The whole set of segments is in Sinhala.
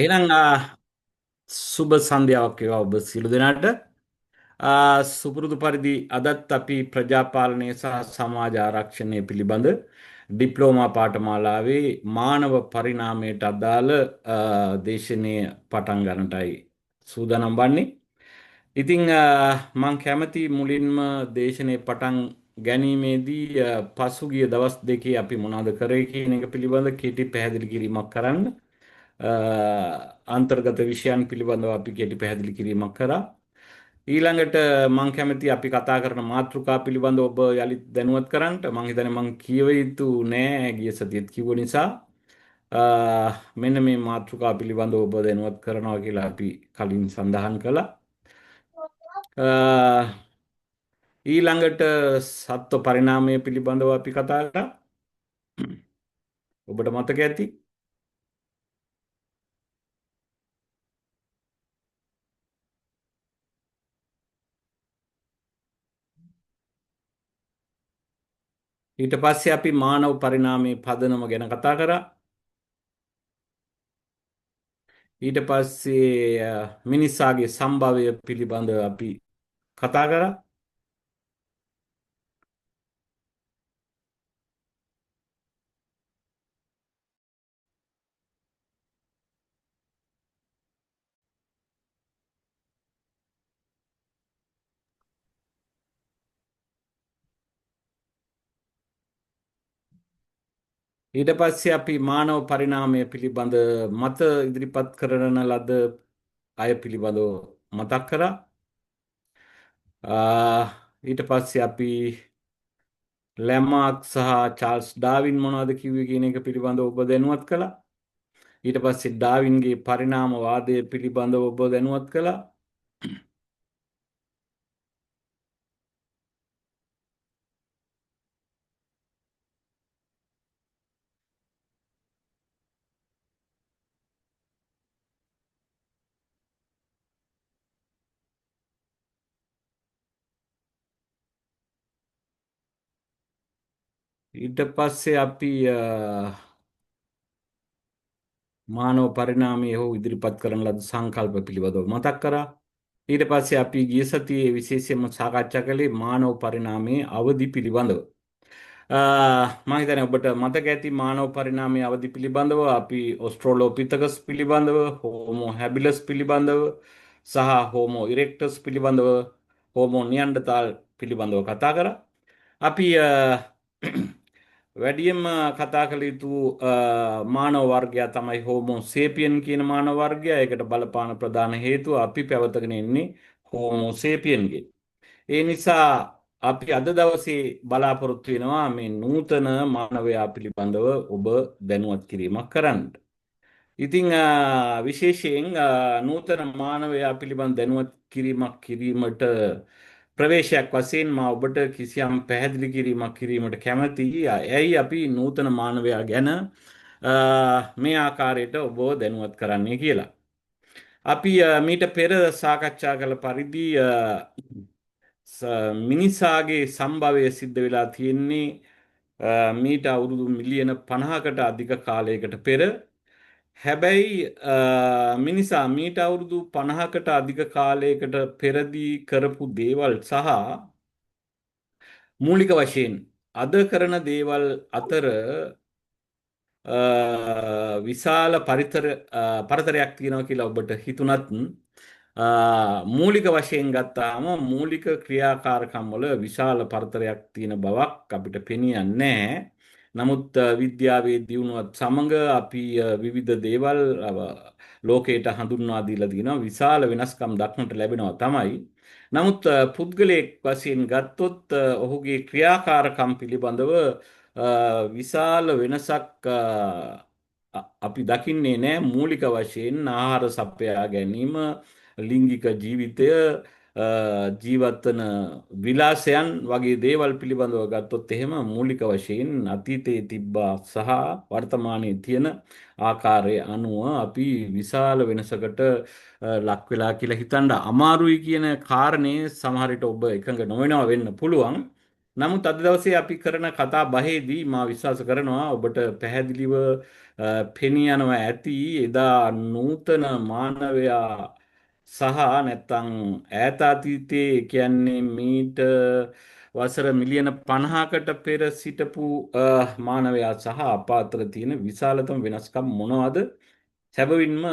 එහෙනම් සුබ සන්ධ්‍යාවක් වේවා ඔබ සියලු දෙනාට. සුපුරුදු පරිදි අදත් අපි ප්‍රජාපාලනය සහ සමාජ ආරක්ෂණය පිළිබඳ ඩිප්ලෝමා පාඨමාලාවේ මානව පරිණාමයට අදාළ දේශනය පටන් ගන්නටයි සූදානම් වන්නේ. ඉතින් මං කැමති මුලින්ම දේශනය පටන් ගැනීමේදී පසුගිය දවස් දෙකේ අපි මොනවද කරේ කියන එක පිළිබඳ කෙටි පැහැදිලි කිරීමක් කරන්න. අන්තර්ගත විෂයන් පිළිබඳව අපි කෙටි පැහැදිලි කිරීමක් කරා. ඊළඟට මං කැමති අපි කතා කරන මාතෘකා පිළිබඳව ඔබ යළිත් දැනුවත් කරන්නට. මං හිතන්නේ මං කියව යුතු නෑ ගිය සතියේත් කිව්ව නිසා මෙන්න මේ මාතෘකා පිළිබඳව ඔබ දැනුවත් කරනවා කියලා අපි කලින් සඳහන් කළා. ඊළඟට සත්ව පරිණාමය පිළිබඳව අපි කතා කරා. ඔබට මතක ඇති. ඊට පස්සේ අපි මානව පරිණාමයේ පදනම ගැන කතා කරා. ඊට පස්සේ මිනිසාගේ සම්භවය පිළිබඳව අපි කතා කරා. ඊට පස්සේ අපි මානව පරිණාමය පිළිබඳ මත ඉදිරිපත් කරන ලද අය පිළිබඳව මතක් කරා. ඊට පස්සේ අපි ලැමාක් සහ චාල්ස් ඩාවින් මොනවද කිව්වේ කියන එක පිළිබඳව ඔබ දැනුවත් කළා. ඊට පස්සේ ඩාවින්ගේ පරිණාමවාදය පිළිබඳව ඔබ දැනුවත් කළා. ඊට පස්සේ අපි මානව පරිණාමයේ හෝ ඉදිරිපත් කරන ලද සංකල්ප පිළිබඳව මතක් කරා. ඊට පස්සේ අපි ගිය සතියේ විශේෂයෙන්ම සාකච්ඡා කළේ මානව පරිණාමයේ අවදි පිළිබඳව. මම හිතන්නේ ඔබට මතක ඇති මානව පරිණාමයේ අවදි පිළිබඳව අපි ඔස්ට්‍රෝලෝපිතකස් පිළිබඳව, හෝමෝ හැබිලස් පිළිබඳව සහ හෝමෝ ඉරෙක්ටස් පිළිබඳව, හෝමෝ නියන්ඩර්තාල් පිළිබඳව කතා කරා. අපි වැඩියෙන්ම කතා කළ යුතු මානව වර්ගය තමයි හෝමෝ සේපියන් කියන මානව වර්ගය. ඒකට බලපාන ප්‍රධාන හේතුව අපි පැවතගෙන ඉන්නේ හෝමෝ සේපියන්ගේ. ඒ නිසා අපි අද දවසේ බලාපොරොත්තු වෙනවා මේ නූතන මානවයා පිළිබඳව ඔබ දැනුවත් කිරීමක් කරන්න. ඉතින් විශේෂයෙන් නූතන මානවයා පිළිබඳ දැනුවත් කිරීමක් කිරීමට ප්‍රවේශයක් වශයෙන් මා ඔබට කිසියම් පැහැදිලි කිරීමක් කිරීමට කැමැතියි. ඇයි අපි නූතන මානවයා ගැන මේ ආකාරයට ඔබ දැනුවත් කරන්නේ කියලා. අපි මීට පෙර සාකච්ඡා කළ පරිදි මිනිසාගේ සම්භවය සිද්ධ වෙලා තියෙන්නේ මීට අවුරුදු මිලියන 50කට අධික කාලයකට පෙර. හැබැයි මිනිසා මීට අවුරුදු 50කට අධික කාලයකට පෙරදී කරපු දේවල් සහ මූලික වශයෙන් අද කරන දේවල් අතර විශාල පරතරයක් තියෙනවා කියලා ඔබට හිතුණත් මූලික වශයෙන් ගත්තාම මූලික ක්‍රියාකාරකම් වල විශාල පරතරයක් තියෙන බවක් අපිට පෙනියන්නේ නැහැ. නමුත් විද්‍යාවේ දියුණුවත් සමග අපි විවිධ දේවල් ලෝකයට හඳුන්වා දීලා තියෙනවා. විශාල වෙනස්කම් දක්නට ලැබෙනවා තමයි. නමුත් පුද්ගලයෙක් වශයෙන් ගත්තොත් ඔහුගේ ක්‍රියාකාරකම් පිළිබඳව විශාල වෙනසක් අපි දකින්නේ නැහැ. මූලික වශයෙන් ආහාර සපයා ගැනීම, ලිංගික ජීවිතය, ජීවත් වන විලාසයන් වගේ දේවල් පිළිබඳව ගත්තොත් එහෙම මූලික වශයෙන් අතීතයේ තිබ්බා සහ වර්තමානයේ තියෙන ආකාරය අනුව අපි විශාල වෙනසකට ලක් වෙලා කියලා හිතන්න අමාරුයි කියන කාරණේ සමහර විට ඔබ එකඟ නොවෙනවා වෙන්න පුළුවන්. නමුත් අද දවසේ අපි කරන කතා බහේදී මා විශ්වාස කරනවා ඔබට පැහැදිලිව පෙනී යනවා ඇති එදා නූතන මානවයා සහ නැත්තම් ඈත අතීතයේ කියන්නේ මීට වසර මිලියන 50කට පෙර සිටපු මානවයා සහ අප අතර තියෙන විශාලතම වෙනස්කම් මොනවද? සැබවින්ම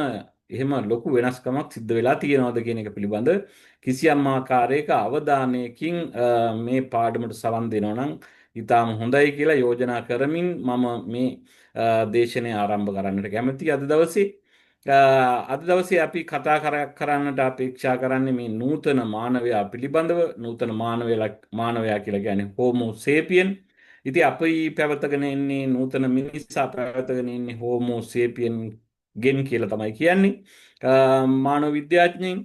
එහෙම ලොකු වෙනස්කමක් සිද්ධ වෙලා තියෙනවද කියන එක පිළිබඳ කිසියම් ආකාරයක අවධානයකින් මේ පාඩමට සවන් දෙනවා නම් ඉතාම හොඳයි කියලා යෝජනා කරමින් මම මේ දේශනය ආරම්භ කරන්නට කැමතියි අද දවසේ. අද දවසේ අපි කතා කරන්නට අපේක්ෂා කරන්නේ මේ නූතන මානවයා පිළිබඳව. නූතන මානවයා කියලා කියන්නේ හෝමෝ සේපියන්. ඉතින් අපි පැවතගෙන ඉන්නේ නූතන මිනිසා පැවතගෙන ඉන්නේ හෝමෝ සේපියන් ගෙන් කියලා තමයි කියන්නේ. මානව විද්‍යාඥයින්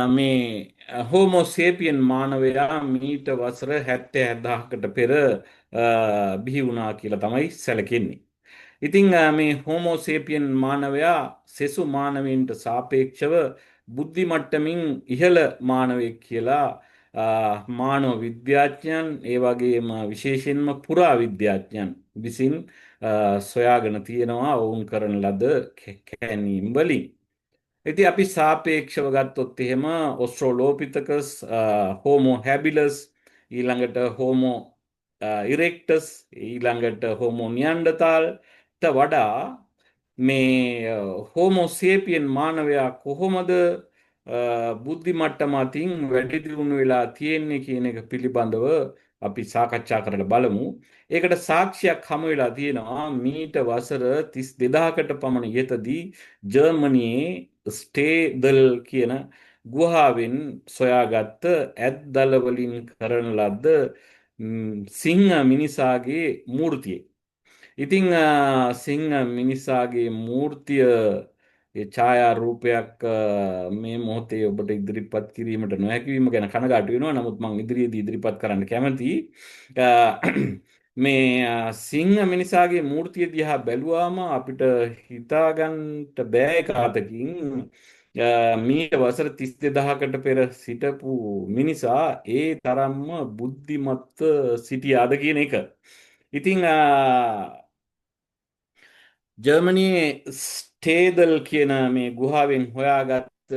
මේ හෝමෝ සේපියන් මානවයා මීට වසර 70,000කට පෙර බිහි වුණා කියලා තමයි සැලකෙන්නේ. ඉතින් මේ හෝමෝ සේපියන් මානවයා සෙසු මානවයින්ට සාපේක්ෂව බුද්ධි මට්ටමින් ඉහළ මානවෙක් කියලා මානව විද්‍යාඥයන් ඒ වගේම විශේෂයෙන්ම පුරා විද්‍යාඥයන් විසින් සොයාගෙන තියෙනවා ඔවුන් කරන ලද කැනීම් වලින්. ඉතින් අපි සාපේක්ෂව ගත්තොත් එහෙම ඔස්ට්‍රෝලෝපිතකස්, හෝමෝ හැබිලස්, ඊළඟට හෝමෝ ඉරෙක්ටස්, ඊළඟට හෝමෝ නියන්ඩතාල්ට වඩා මේ හෝමෝ සේපියන් මානවයා කොහොමද බුද්ධි මට්ටම අතින් වැඩි දියුණු වෙලා තියෙන්නේ කියන එක පිළිබඳව අපි සාකච්ඡා කරලා බලමු. ඒකට සාක්ෂියක් හමු වෙලා තියෙනවා මීට වසර 32කට පමණ ඉහතදී ජර්මනියේ ස්ටේදල් කියන ගුහාවෙන් සොයාගත්ත ඇත්දල වලින් කරන ලද්ද සිංහ මිනිසාගේ මූර්තිය. ඉතිං සිංහ මිනිසාගේ මූර්තිය ඡායා රූපයක් මේ මොහොතේ ඔබට ඉදිරිපත් කිරීමට නොහැකිවීම ගැන කනගාටු වෙනවා. නමුත් මම ඉදිරියේදී ඉදිරිපත් කරන්න කැමතියි. මේ සිංහ මිනිසාගේ මූර්තිය දිහා බැලුවාම අපිට හිතාගන්න බෑ එක අතකින් මීට වසර 32කට පෙර සිටපු මිනිසා ඒ තරම්ම බුද්ධිමත්ව සිටියාද කියන එක. ඉතින් ජර්මනියේ ස්ටේදල් කියන මේ ගුහාවෙන් හොයාගත්ත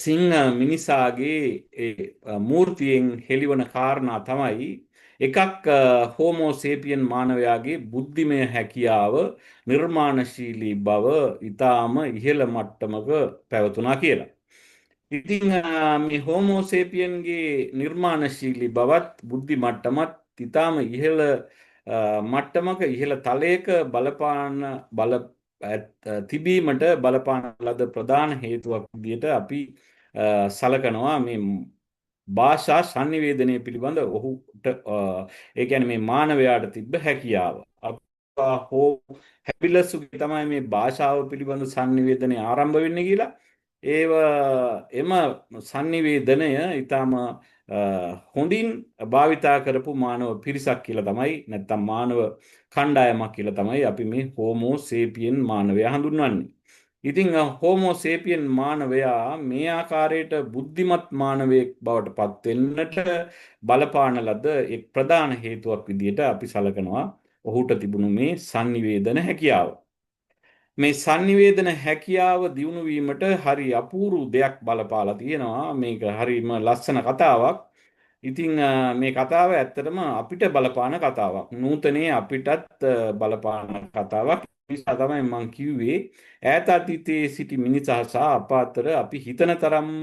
සිංහ මිනිසාගේ මූර්තියෙන් හෙළිවන කාරණා තමයි එකක් හෝමෝ සේපියන් මානවයාගේ බුද්ධිමය හැකියාව නිර්මාණශීලී බව ඊටාම ඉහළ මට්ටමක පැවතුණා කියලා. ඉතින් මේ හෝමෝ සේපියන්ගේ නිර්මාණශීලී බවත් බුද්ධි මට්ටමත් ඊටාම ඉහළ මට්ටමක ඉහළ තලයක තිබීමට බලපාන ලද ප්‍රධාන හේතුවක් විදිහට අපි සලකනවා මේ භාෂා sannivedanaya පිළිබඳ ඔහුට ඒ කියන්නේ මේ මානවයාට තිබ්බ හැකියාව. හෝ හැබිලසුගේ තමයි මේ භාෂාව පිළිබඳ sannivedanaya ආරම්භ වෙන්නේ කියලා. එම sannivedanය ඊටම හොඳින් භාවිතා කරපු මානව පිරිසක් කියලා තමයි නැත්නම් මානව කණ්ඩායමක් කියලා තමයි අපි මේ හෝමෝ සේපියන් මානවයා හඳුන්වන්නේ. ඉතින් හෝමෝ සේපියන් මානවයා මේ ආකාරයට බුද්ධිමත් මානවයෙක් බවට පත් වෙන්නට බලපාන ලද එක් ප්‍රධාන හේතුවක් විදිහට අපි සලකනවා ඔහුට තිබුණු මේ sannivedana හැකියාව. මේ sannivedana හැකියාව දියුණු වීමට හරි අපූර්ව දෙයක් බලපාලා තියෙනවා. මේක හරිම ලස්සන කතාවක්. ඉතින් මේ කතාව ඇත්තටම අපිට බලපාන කතාවක්. නූතනයේ අපිටත් බලපාන කතාවක්. නිසා තමයි මම කිව්වේ ඈත අතීතයේ සිටි මිනිසා සහ අප අතර අපි හිතන තරම්ම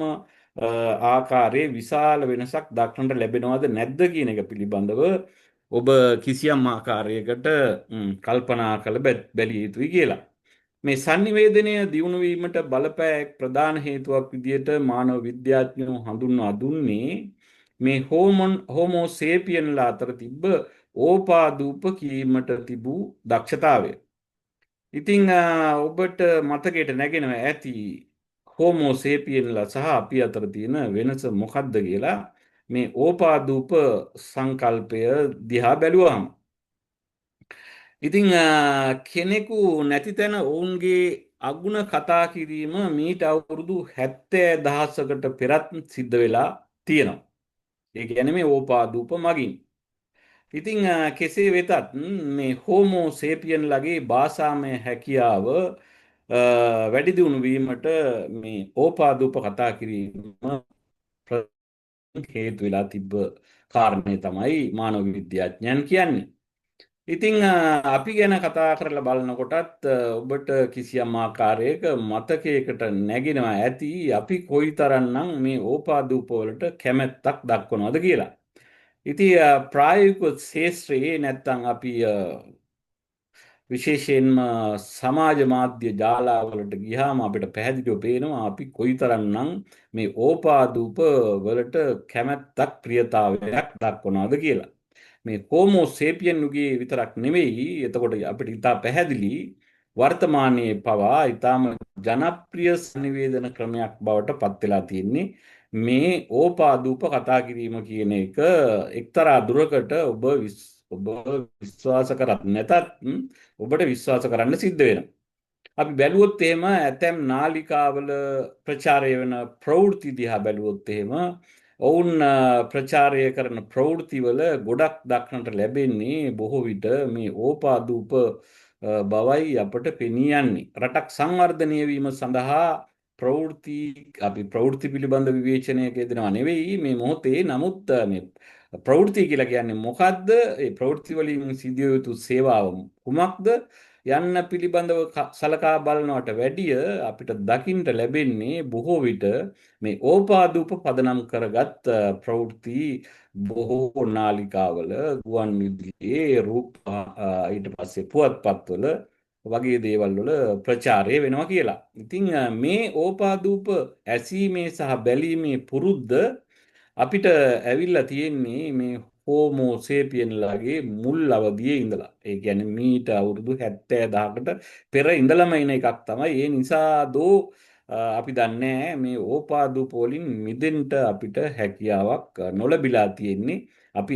ආකාරයේ විශාල වෙනසක් දක්නට ලැබෙනවද නැද්ද කියන එක පිළිබඳව ඔබ කිසියම් ආකාරයකට කල්පනා කළ බැලිය යුතුයි කියලා. මේ sannivedanaya දියුණු වීමට බලපෑ ප්‍රධාන හේතුවක් විදිහට මානව විද්‍යාඥයෝ හඳුන්වා දුන්නේ මේ හෝමෝ සේපියන්ලා අතර තිබ්බ ඕපාදූප කීමට තිබූ දක්ෂතාවය. ඉතින් ඔබට මතකයට නැගෙනවා ඇති හෝමෝ සේපියන්ලා සහ අපි අතර තියෙන වෙනස මොකක්ද කියලා මේ ඕපාදූප සංකල්පය දිහා බැලුවාම. ඉතින් කෙනෙකු නැති තැන ඔවුන්ගේ අගුණ කතා කිරීම මීට අවුරුදු 70,000කට පෙරත් සිද්ධ වෙලා තියෙනවා. ඒ කියන්නේ මේ ඕපාදූප මගින්. ඉතින් කෙසේ වෙතත් මේ හෝමෝ සේපියන්ලගේ භාෂාමය හැකියාව වැඩි දියුණු වීමට මේ ඕපාදූප කතා කිරීම හේතු වෙලා තිබ්බ කාරණය තමයි මානව විද්‍යාඥයන් කියන්නේ. ඉතිං අපි ගැන කතා කරලා බලනකොටත් ඔබට කිසියම් ආකාරයක මතකයකට නැගෙනවා ඇති අපි කොයි තරන්නම් මේ ඕපාදූපවලට කැමැත්තක් දක්වනවද කියලා. ඉති ප්‍රායුක ශේෂත්‍රයේ නැත්තං අපි විශේෂයෙන්ම සමාජ මාධ්‍ය ජාලාවලට ගිහාම අපිට පැහැදිලිව පේනවා අපි කොයිතරම්නම් මේ ඕපාදූප වලට කැමැත්තක් ප්‍රියතාවයක් දක්වනවද කියලා. මේ හෝමෝ සේපියන්නුගේ විතරක් නෙවෙයි එතකොට අපිට ඉතා පැහැදිලි වර්තමානයේ පවා ඉතාම ජනප්‍රිය සංනිවේදන ක්‍රමයක් බවට පත්වෙලා තියෙන්නේ මේ ඕපාදූප කතා කිරීම කියන එක එක්තරා දුරකට ඔබ විශ්වාස කරත් නැතත් ඔබට විශ්වාස කරන්න සිද්ධ වෙනවා. අපි බැලුවොත් එහෙම ඇතැම් නාලිකාවල ප්‍රචාරය වෙන ප්‍රවෘත්ති දිහා බැලුවොත් එහෙම ඔවුන් ප්‍රචාරය කරන ප්‍රවෘත්තිවල ගොඩක් දක්නට ලැබෙන්නේ බොහෝ විට මේ ඕපාදූප බවයි අපට පෙනී යන්නේ. රටක් සංවර්ධනය වීම සඳහා ප්‍රවෘත්ති අපි ප්‍රවෘත්ති පිළිබඳ විවේචනයක යෙදෙනවා නෙවෙයි මේ මොහොතේ. නමුත් මේ ප්‍රවෘත්ති කියලා කියන්නේ මොකද්ද? ඒ ප්‍රවෘත්ති වලින් සිදුවිය යුතු සේවාව කුමක්ද? යන්න පිළිබඳව සලකා බලනවට වැඩිය අපිට දකින්න ලැබෙන්නේ බොහෝ විට මේ ඕපාදූප පදනම් කරගත් ප්‍රවෘත්ති බොහෝ නාලිකාවල ගුවන් විදුලියේ රූප ඊට පස්සේ පුවත්පත්වල වගේ දේවල් වල ප්‍රචාරය වෙනවා කියලා. ඉතින් මේ ඕපාදූප ඇසීමේ සහ බැලීමේ පුරුද්ද අපිට ඇවිල්ලා තියෙන්නේ මේ හෝමෝ සේපියන්ලාගේ මුල් අවදියේ ඉඳලා. ඒ කියන්නේ මීට අවුරුදු 70,000කට පෙර ඉඳලම එන එකක් තමයි. ඒ නිසා දෝ අපි දන්නේ මේ ඕපාදූප වලින් මිදෙන්න අපිට හැකියාවක් නොලැබිලා තියෙන්නේ. අපි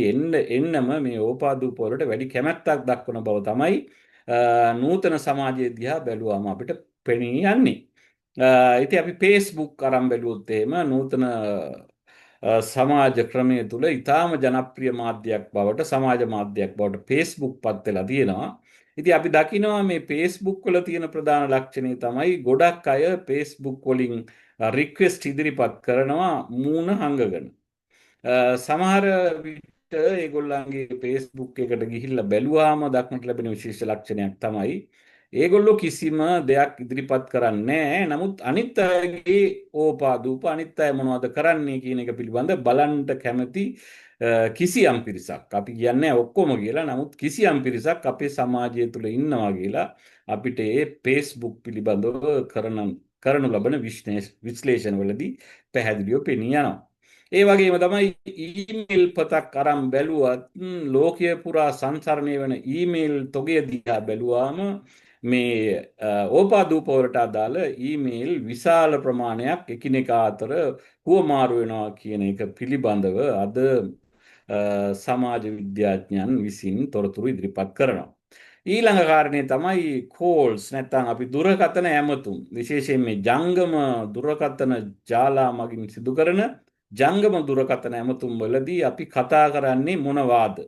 එන්නම මේ ඕපාදූප වලට වැඩි කැමැත්තක් දක්වන බව තමයි නූතන සමාජයේ දිහා බැලුවාම අපිට පෙනී යන්නේ. ඉතින් අපි Facebook අරන් බැලුවොත් එහෙම නූතන සමාජ ක්‍රමය තුළ ඉතාම ජනප්‍රිය මාධ්‍යයක් බවට සමාජ මාධ්‍යයක් බවට Facebook පත් වෙලා තියෙනවා. ඉතින් අපි දකිනවා මේ Facebook වල තියෙන ප්‍රධාන ලක්ෂණය තමයි ගොඩක් අය Facebook වලින් රික්වෙස්ට් ඉදිරිපත් කරනවා මූණ හංගගෙන. සමහර විට ඒගොල්ලන්ගේ Facebook එකට ගිහිල්ලා බැලුවාම දක්නට ලැබෙන විශේෂ ලක්ෂණයක් තමයි ඒගොල්ලෝ කිසිම දෙයක් ඉදිරිපත් කරන්නේ නැහැ. නමුත් අනිත් අයගේ ඕපාදූප අනිත් අය මොනවද කරන්නේ කියන එක පිළිබඳ බලන්න කැමති කිසියම් පිරිසක්. අපි කියන්නේ ඔක්කොම කියලා. නමුත් කිසියම් පිරිසක් අපේ සමාජය තුළ ඉන්නවා කියලා අපිට ඒ Facebook පිළිබඳව කරනු ලබන විශ්ලේෂණවලදී පැහැදිලිව පෙනී යනවා. ඒ වගේම තමයි ඊමේල් පතක් අරන් බැලුවත් ලෝකය පුරා සංසරණය වෙන ඊමේල් තොගය දිහා බැලුවාම මේ ඕපාදූප වලට අදාළ ඊමේල් විශාල ප්‍රමාණයක් එකිනෙකා අතර හුවමාරු වෙනවා කියන එක පිළිබඳව අද සමාජ විද්‍යාඥයන් විසින් තොරතුරු ඉදිරිපත් කරනවා. ඊළඟ කාරණය තමයි කෝල්ස් නැත්නම් අපි දුරකථන ඇමතුම් විශේෂයෙන් මේ ජංගම දුරකථන ජාලා මගින් සිදු කරන ජංගම දුරකථන ඇමතුම් වලදී අපි කතා කරන්නේ මොනවාද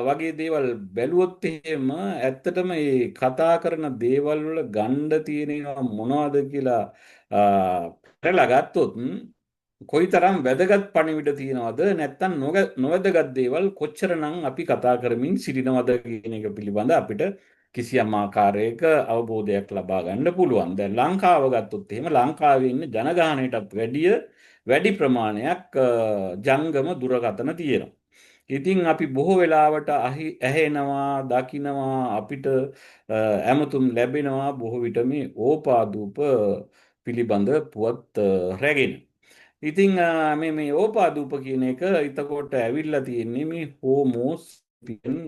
වගේ දේවල් බැලුවොත් එහෙම ඇත්තටම මේ කතා කරන දේවල් වල ගණ්ඩ තියෙනවා මොනවද කියලා කරලා ගත්තොත් කොයිතරම් වැදගත් පණිවිඩ තියෙනවද නැත්නම් නොවැදගත් දේවල් කොච්චරනම් අපි කතා කරමින් සිටිනවද කියන එක පිළිබඳ අපිට කිසියම් ආකාරයක අවබෝධයක් ලබා ගන්න පුළුවන්. දැන් ලංකාව ගත්තොත් එහෙම ලංකාවේ ඉන්න ජනගහනයටත් වැඩි ප්‍රමාණයක් ජංගම දුරකථන තියෙනවා. ඉතින් අපි බොහෝ වෙලාවට ඇහෙනවා දකිනවා අපිට ඇමතුම් ලැබෙනවා බොහෝ විට මේ ඕපාදූප පිළිබඳ පුවත් රැගෙන. ඉතින් මේ ඕපාදූප කියන එක එතකොට ඇවිල්ලා තියෙන්නේ මේ හෝමෝ සේපියන්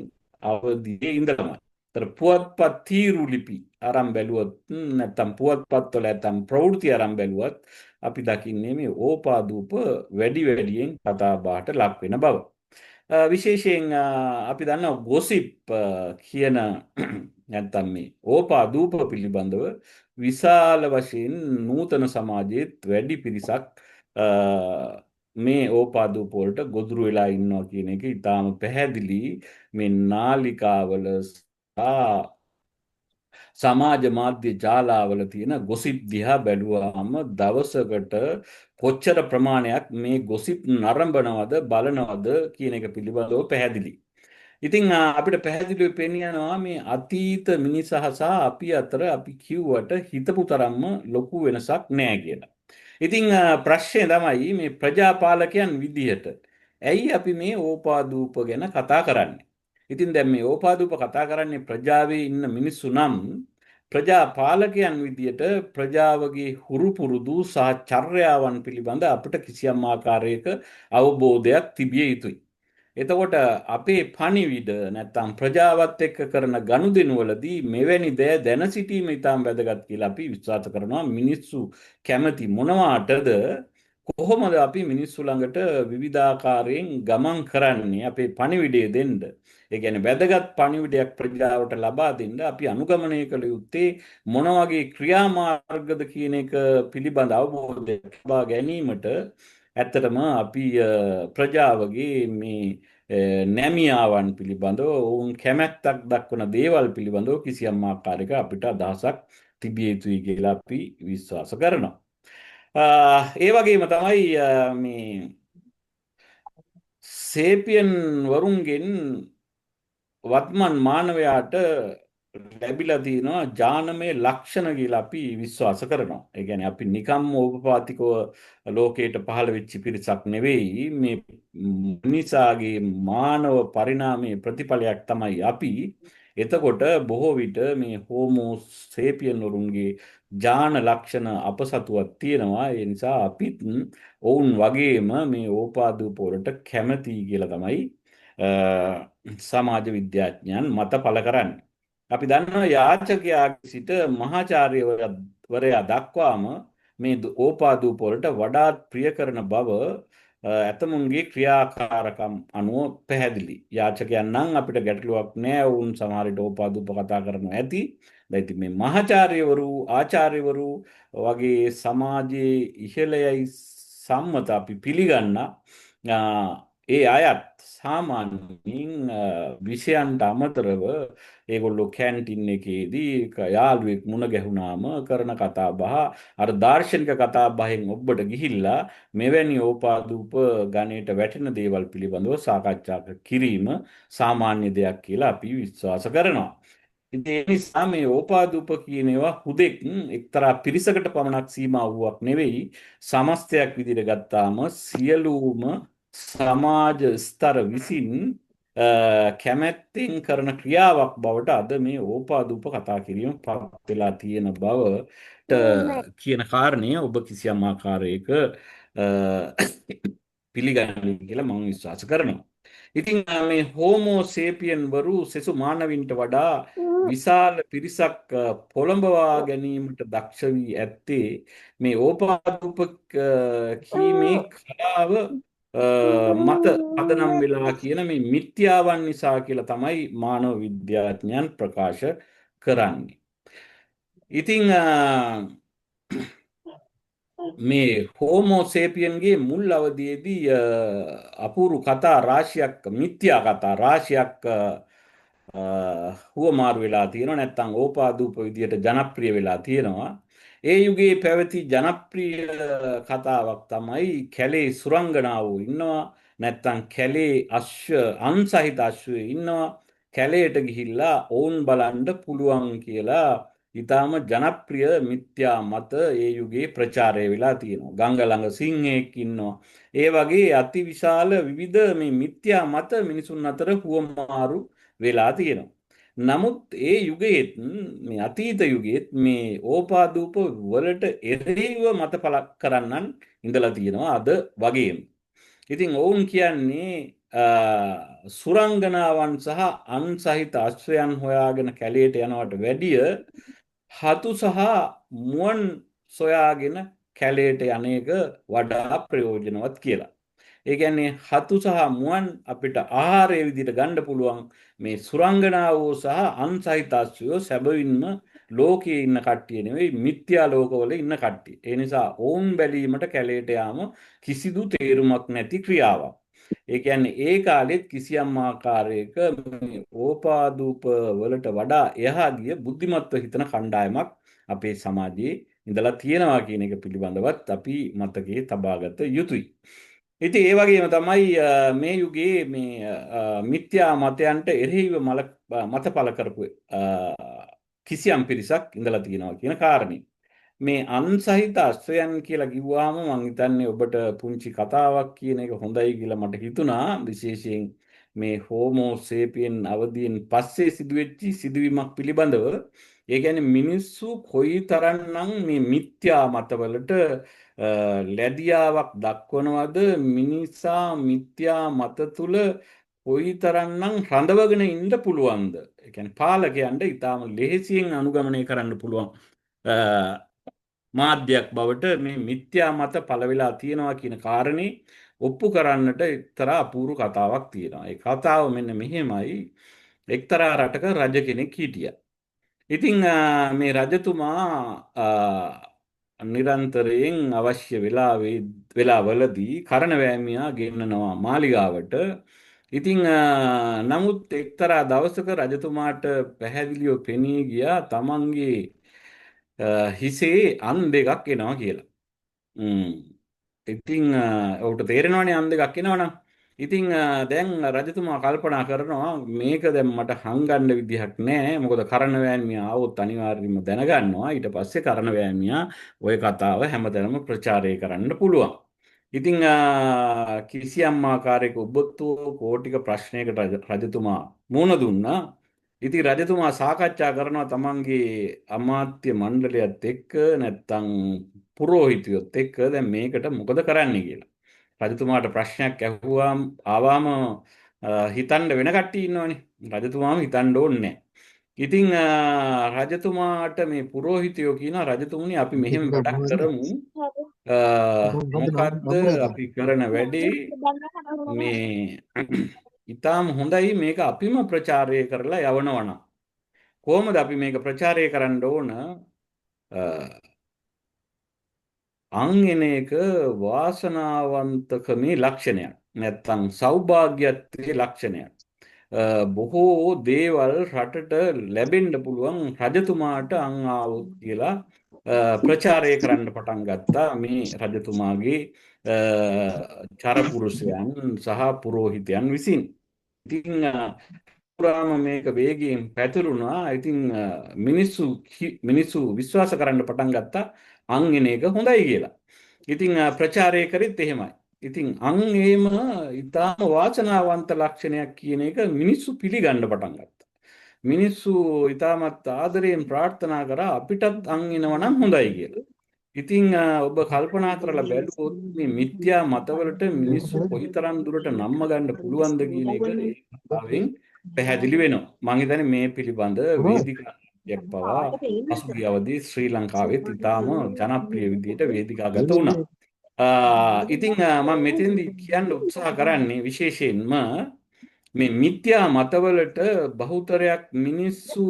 අවදියේ ඉඳලමයි. තර පුවත්පත් තීරු ලිපි අරන් බැලුවොත් නැත්නම් පුවත්පත්වල නැත්නම් ප්‍රවෘත්ති අරන් බැලුවත් අපි දකින්නේ මේ ඕපාදූප වැඩියෙන් කතා බහට ලක් වෙන බව. විශේෂයෙන් අපි දන්නවා ගොසිප් කියන නැත්නම් මේ ඕපාදූප පිළිබඳව විශාල වශයෙන් නූතන සමාජයේත් වැඩි පිරිසක් මේ ඕපාදූප වලට ගොදුරු වෙලා ඉන්නවා කියන එක ඊටාම පැහැදිලි මේ නාලිකාවල සහ සමාජ මාධ්‍ය ජාලාවල තියෙන ගොසිප් දිහා බැලුවාම දවසකට කොච්චර ප්‍රමාණයක් මේ ගොසිප් නරඹනවද බලනවද කියන එක පිළිබඳව පැහැදිලි. ඉතින් අපිට පැහැදිලිව පේන්න යනවා මේ අතීත මිනිසා සහ අපි අතර අපි කිව්වට හිතපු තරම්ම ලොකු වෙනසක් නෑ කියලා. ඉතින් ප්‍රශ්නේ තමයි මේ ප්‍රජාපාලකයන් විදිහට ඇයි අපි මේ ඕපාදූප ගැන කතා කරන්නේ? ඉතින් දැන් මේ ඕපාදූප කතා කරන්නේ ප්‍රජාවේ ඉන්න මිනිස්සු නම් ප්‍රජාපාලකයන් විදියට ප්‍රජාවගේ හුරු පුරුදු සහ චර්යාවන් පිළිබඳ අපිට කිසියම් ආකාරයක අවබෝධයක් තිබිය යුතුයි. එතකොට අපේ පණිවිඩ නැත්තම් ප්‍රජාවත් එක්ක කරන ගනුදෙනුවලදී මෙවැනි දෑ දැන සිටීම ඉතාම වැදගත් කියලා අපි විශ්වාස කරනවා. මිනිස්සු කැමති මොනවාටද කොහොමද අපි මිනිස්සු ළඟට විවිධාකාරයෙන් ගමන් කරන්නේ අපේ පණිවිඩය දෙන්න. ඒ කියන්නේ වැදගත් පණිවිඩයක් ප්‍රජාවට ලබා දෙන්න අපි අනුගමනය කළ යුත්තේ මොන වගේ ක්‍රියාමාර්ගද කියන එක පිළිබඳ අවබෝධයක් ලබා ගැනීමට ඇත්තටම අපි ප්‍රජාවගේ මේ නැමියාවන් පිළිබඳව ඔවුන් කැමැත්තක් දක්වන දේවල් පිළිබඳව කිසියම් ආකාරයක අපිට අදහසක් තිබිය යුතුයි කියලා අපි විශ්වාස කරනවා. ඒ වගේම තමයි මේ සේපියන් වරුන්ගෙන් වත්මන් මානවයාට ලැබිලා තියෙනවා ඥානමය ලක්ෂණ කියලා අපි විශ්වාස කරනවා. ඒ කියන්නේ අපි නිකම්ම ඕපපාතිකව ලෝකයට පහළ වෙච්ච පිරිසක් නෙවෙයි මේ මිනිසාගේ මානව පරිණාමයේ ප්‍රතිඵලයක් තමයි අපි. එතකොට බොහෝ විට මේ හෝමෝ සේපියන් වරුන්ගේ ඥාන ලක්ෂණ අපසතුවක් තියෙනවා. ඒ නිසා අපිත් ඔවුන් වගේම මේ ඕපාදූප වලට කැමතියි කියලා තමයි සමාජ විද්‍යාඥයන් මත පළ කරන්නේ. අපි දන්නවා යාචකයාගේ සිට මහාචාර්යවරයා දක්වාම මේ ඕපාදූප වලට වඩාත් ප්‍රිය කරන බව ඇතමුන්ගේ ක්‍රියාකාරකම් අනුව පැහැදිලි. යාචකයන් නම් අපිට ගැටලුවක් නෑ වුන් සමහර විට ඕපාදූප කතා කරනවා ඇති. දැන් ඉතින් මේ මහාචාර්යවරු ආචාර්යවරු වගේ සමාජයේ ඉහළයයි සම්මත අපි පිළිගන්න ඒ අයත් සාමාන්‍යයෙන් විෂයන්ට අමතරව ඒගොල්ලෝ කැන්ටින් එකේදී යාළුවෙක් මුණ ගැහුණාම කරන කතා බහ අර දාර්ශනික කතා බහෙන් ඔබට ගිහිල්ලා මෙවැනි ඕපාදූප ගණයට වැටෙන දේවල් පිළිබඳව සාකච්ඡා කිරීම සාමාන්‍ය දෙයක් කියලා අපි විශ්වාස කරනවා. ඉතින් ඒ නිසා මේ ඕපාදූප කියන ඒවා හුදෙක් එක්තරා පිරිසකට පමණක් සීමා වූවක් නෙවෙයි සමස්තයක් විදිහට ගත්තාම සියලුම සමාජ ස්තර විසින් කැමැත්තෙන් කරන ක්‍රියාවක් බවට අද මේ ඕපාදූප කතා කිරීම පත් වෙලා තියෙන බවට කියන කාරණය ඔබ කිසියම් ආකාරයක පිළිගන්නේ කියලා මම විශ්වාස කරනවා. ඉතින් මේ හෝමෝ සේපියන් වරු සෙසු මානවින්ට වඩා විශාල පිරිසක් පොළඹවා ගැනීමට දක්ෂ වී ඇත්තේ මේ ඕපාදූප කීමේ කලාව මත පදනම් වෙලා කියන මේ මිත්‍යාවන් නිසා කියලා තමයි මානව විද්‍යාඥයන් ප්‍රකාශ කරන්නේ. ඉතින් මේ හෝමෝ සේපියන්ගේ මුල් අවදියේදී අපූරු කතා රාශියක් මිත්‍යා කතා රාශියක් හුවමාරු වෙලා තියෙනවා නැත්නම් ඕපාදූප විදියට ජනප්‍රිය වෙලා තියෙනවා. ඒ යුගයේ පැවති ජනප්‍රිය කතාවක් තමයි කැලේ සුරංගනාවෝ ඉන්නවා නැත්නම් කැලේ අන්සහිත අශ්වය ඉන්නවා කැලේට ගිහිල්ලා ඔවුන් බලන්න පුළුවන් කියලා ඊටාම ජනප්‍රිය මිත්‍යා මත ඒ යුගයේ ප්‍රචාරය වෙලා තියෙනවා. ගංගා ළඟ සිංහෙක් ඉන්නවා. ඒ වගේ අතිවිශාල විවිධ මේ මිත්‍යා මත මිනිසුන් අතර හුවමාරු වෙලා තියෙනවා. නමුත් ඒ යුගයේත් මේ අතීත යුගයේත් මේ ඕපාදූප වලට එරෙහිව මත පළ කරන්නන් ඉඳලා තියෙනවා අද වගේම. ඉතින් ඔවුන් කියන්නේ සුරංගනාවන් සහ අන්සහිත අශ්වයන් හොයාගෙන කැලේට යනවට වැඩිය හතු සහ මුවන් සොයාගෙන කැලේට යන්නේක වඩා ප්‍රයෝජනවත් කියලා. ඒ කියන්නේ හතු සහ මුවන් අපිට ආහාරයේ විදිහට ගන්න පුළුවන් මේ සුරංගනාවෝ සහ අන්සහිත අශ්වයෝ සැබවින්ම ලෝකයේ ඉන්න කට්ටිය නෙවෙයි මිත්‍යා ලෝකවල ඉන්න කට්ටිය. ඒ නිසා ඔවුන් බැලීමට කැලේට යාම කිසිදු තේරුමක් නැති ක්‍රියාවක්. ඒ කියන්නේ ඒ කාලෙත් කිසියම් ආකාරයක මේ ඕපාදූප වලට වඩා එහා ගිය බුද්ධිමත්ව හිතන කණ්ඩායමක් අපේ සමාජයේ ඉඳලා තියෙනවා කියන එක පිළිබඳවත් අපි මතකයේ තබාගත යුතුයි. ඉතින් ඒ වගේම තමයි මේ යුගයේ මේ මිත්‍යා මතයන්ට එරෙහිව මත පළ කරපු කිසියම් පිරිසක් ඉඳලා තියෙනවා කියන කාරණේ. මේ අන්සහිත අශ්වයන් කියලා කිව්වහම මං හිතන්නේ ඔබට පුංචි කතාවක් කියන එක හොඳයි කියලා මට හිතුණා. විශේෂයෙන් මේ හෝමෝ සේපියන් අවදියෙන් පස්සේ සිදුවෙච්ච සිදුවීමක් පිළිබඳව. ඒ කියන්නේ මිනිස්සු කොයිතරම්නම් මේ මිත්‍යා මතවලට ලැබියාවක් දක්වනවද, මිනිසා මිත්‍යා මත තුල කොයිතරම්නම් රඳවගෙන ඉන්න පුළුවන්ද? ඒ කියන්නේ පාලකයන්ට ඊටාම ලෙහෙසියෙන් අනුගමනය කරන්න පුළුවන් මාධ්‍යයක් බවට මේ මිත්‍යා මත පළ වෙලා තියෙනවා කියන කාරණේ ඔප්පු කරන්නට එක්තරා අපූර්ව කතාවක් තියෙනවා. ඒ කතාව මෙන්න මෙහෙමයි. එක්තරා රටක රජ කෙනෙක් හිටියා. ඉතින් මේ රජතුමා නිරන්තරයෙන් අවශ්‍ය වෙලාවලදී කරණවැමියා ගෙන්නනවා මාලිගාවට. ඉතින් නමුත් එක්තරා දවසක රජතුමාට පැහැදිලිව පෙනී ගියා තමන්ගේ හිසේ අන් දෙකක් එනවා කියලා. ඉතින් ඔහුට තේරෙනවනේ අන් දෙකක් එනවනම්. ඉතින් දැන් රජතුමා කල්පනා කරනවා මේක දැන් මට හංගන්න විදිහක් නැහැ. මොකද කරණවැමියා ආවොත් අනිවාර්යයෙන්ම දැනගන්නවා. ඊට පස්සේ කරණවැමියා ওই කතාව හැමතැනම ප්‍රචාරය කරන්න පුළුවන්. ඉතින් කිසියම් ආකාරයක ඔබතුව කෝටික ප්‍රශ්නයකට රජතුමා මුහුණ දුන්නා. ඉතින් රජතුමා සාකච්ඡා කරනවා තමන්ගේ අමාත්‍ය මණ්ඩලයත් එක්ක නැත්තම් පුරෝහිතයොත් එක්ක දැන් මේකට මොකද කරන්න කියලා. රජතුමාට ප්‍රශ්නයක් ආවාම හිතන්න වෙන කට්ටිය ඉන්නවනේ. රජතුමාම හිතන්න ඕනේ නැහැ. ඉතින් රජතුමාට මේ පුරෝහිතයෝ කියන රජතුමනි අපි මෙහෙම වැඩක් කරමු. මොකද්ද අපි කරන වැඩේ මේ ඊටාම හොඳයි මේක අපිම ප්‍රචාරය කරලා යවනවනම් කොහොමද අපි මේක ප්‍රචාරය කරන්න ඕන? අන් එන එක වාසනාවන්තකමේ ලක්ෂණයක්. නැත්තම් සෞභාග්‍යත්වයේ ලක්ෂණයක්. බොහෝ දේවල් රටට ලැබෙන්න පුළුවන් රජතුමාට අන් ආවොත් කියලා ප්‍රචාරය කරන්න පටන් ගත්තා මේ රජතුමාගේ චරපුරුෂයන් සහ පුරෝහිතයන් විසින්. ඉතින් පුරාම මේක වේගයෙන් පැතිරුණා. ඉතින් මිනිස්සු විශ්වාස කරන්න පටන් ගත්තා අන් එන එක හොඳයි කියලා. ඉතින් ප්‍රචාරය කරෙත් එහෙමයි. ඉතින් අන් එහෙම ඊටාම වාසනාවන්ත ලක්ෂණයක් කියන එක මිනිස්සු පිළිගන්න පටන් ගත්තා. මිනිස්සු ඊටමත් ආදරයෙන් ප්‍රාර්ථනා කරා අපිටත් අන් එනවා නම් හොඳයි කියලා. ඉතින් ඔබ කල්පනා කරලා බැලුවොත් මේ මිත්‍යා මතවලට මිනිස්සු කොයිතරම් දුරට නම්ම ගන්න පුළුවන්ද කියන එක ඒ කතාවෙන් පැහැදිලි වෙනවා. මම හිතන්නේ මේ පිළිබඳ වේදිකාවක් පවා පසුගිය අවදී ශ්‍රී ලංකාවේ ඉතාම ජනප්‍රිය විදිහට වේදිකාගත වුණා. ඉතින් මම මෙතෙන්දී කියන්න උත්සාහ කරන්නේ විශේෂයෙන්ම මේ මිත්‍යා මතවලට බහුතරයක් මිනිස්සු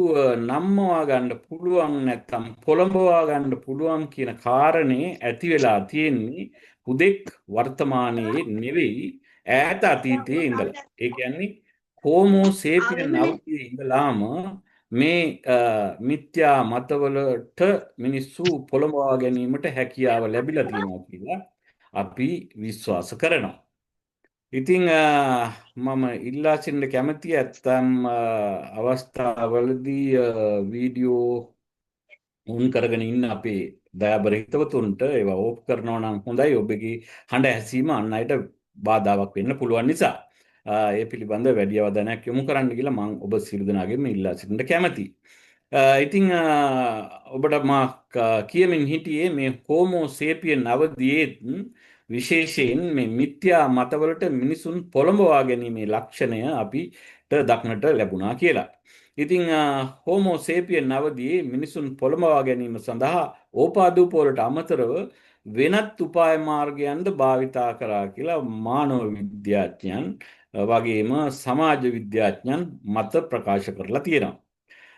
නම්මවා ගන්න පුළුවන් නැත්නම් පොළඹවා ගන්න පුළුවන් කියන කාරණේ ඇති වෙලා තියෙන්නේ හුදෙක් වර්තමානයේ නෙවෙයි ඈත අතීතයේ ඉඳලා. ඒ කියන්නේ හෝමෝ සේපියන් අවුලේ ඉඳලාම මේ මිත්‍යා මතවලට මිනිස්සු පොළඹවා ගැනීමට හැකියාව ලැබිලා තියෙනවා කියලා අපි විශ්වාස කරනවා. ඉතින් මම ඉල්ලා සිටින්න කැමති ඇත්තම් අවස්ථාවලදී වීඩියෝ උන් කරගෙන ඉන්න අපේ දයාබර හිතවතුන්ට ඒවා ඕෆ් කරනවා නම් හොඳයි. ඔබගේ හඬ ඇසීම අන් අයට බාධාවක් වෙන්න පුළුවන් නිසා ඒ පිළිබඳ වැඩි අවධානයක් යොමු කරන්න කියලා මම ඔබ සියලු දෙනාගෙන් ඉල්ලා සිටින්න කැමතියි. ඉතින් ඔබට මා කියමින් හිටියේ මේ හෝමෝ සේපියන් අවදියේ විශේෂයෙන් මේ මිත්‍යා මතවලට මිනිසුන් පොළඹවා ගැනීමේ ලක්ෂණය අපිට දක්නට ලැබුණා කියලා. ඉතින් හෝමෝ සේපියන් අවදියේ මිනිසුන් පොළඹවා ගැනීම සඳහා ඕපාදූප වලට අමතරව වෙනත් උපාය මාර්ගයන්ද භාවිතා කරා කියලා මානව විද්‍යාඥයන් වගේම සමාජ විද්‍යාඥයන් මත ප්‍රකාශ කරලා තියෙනවා.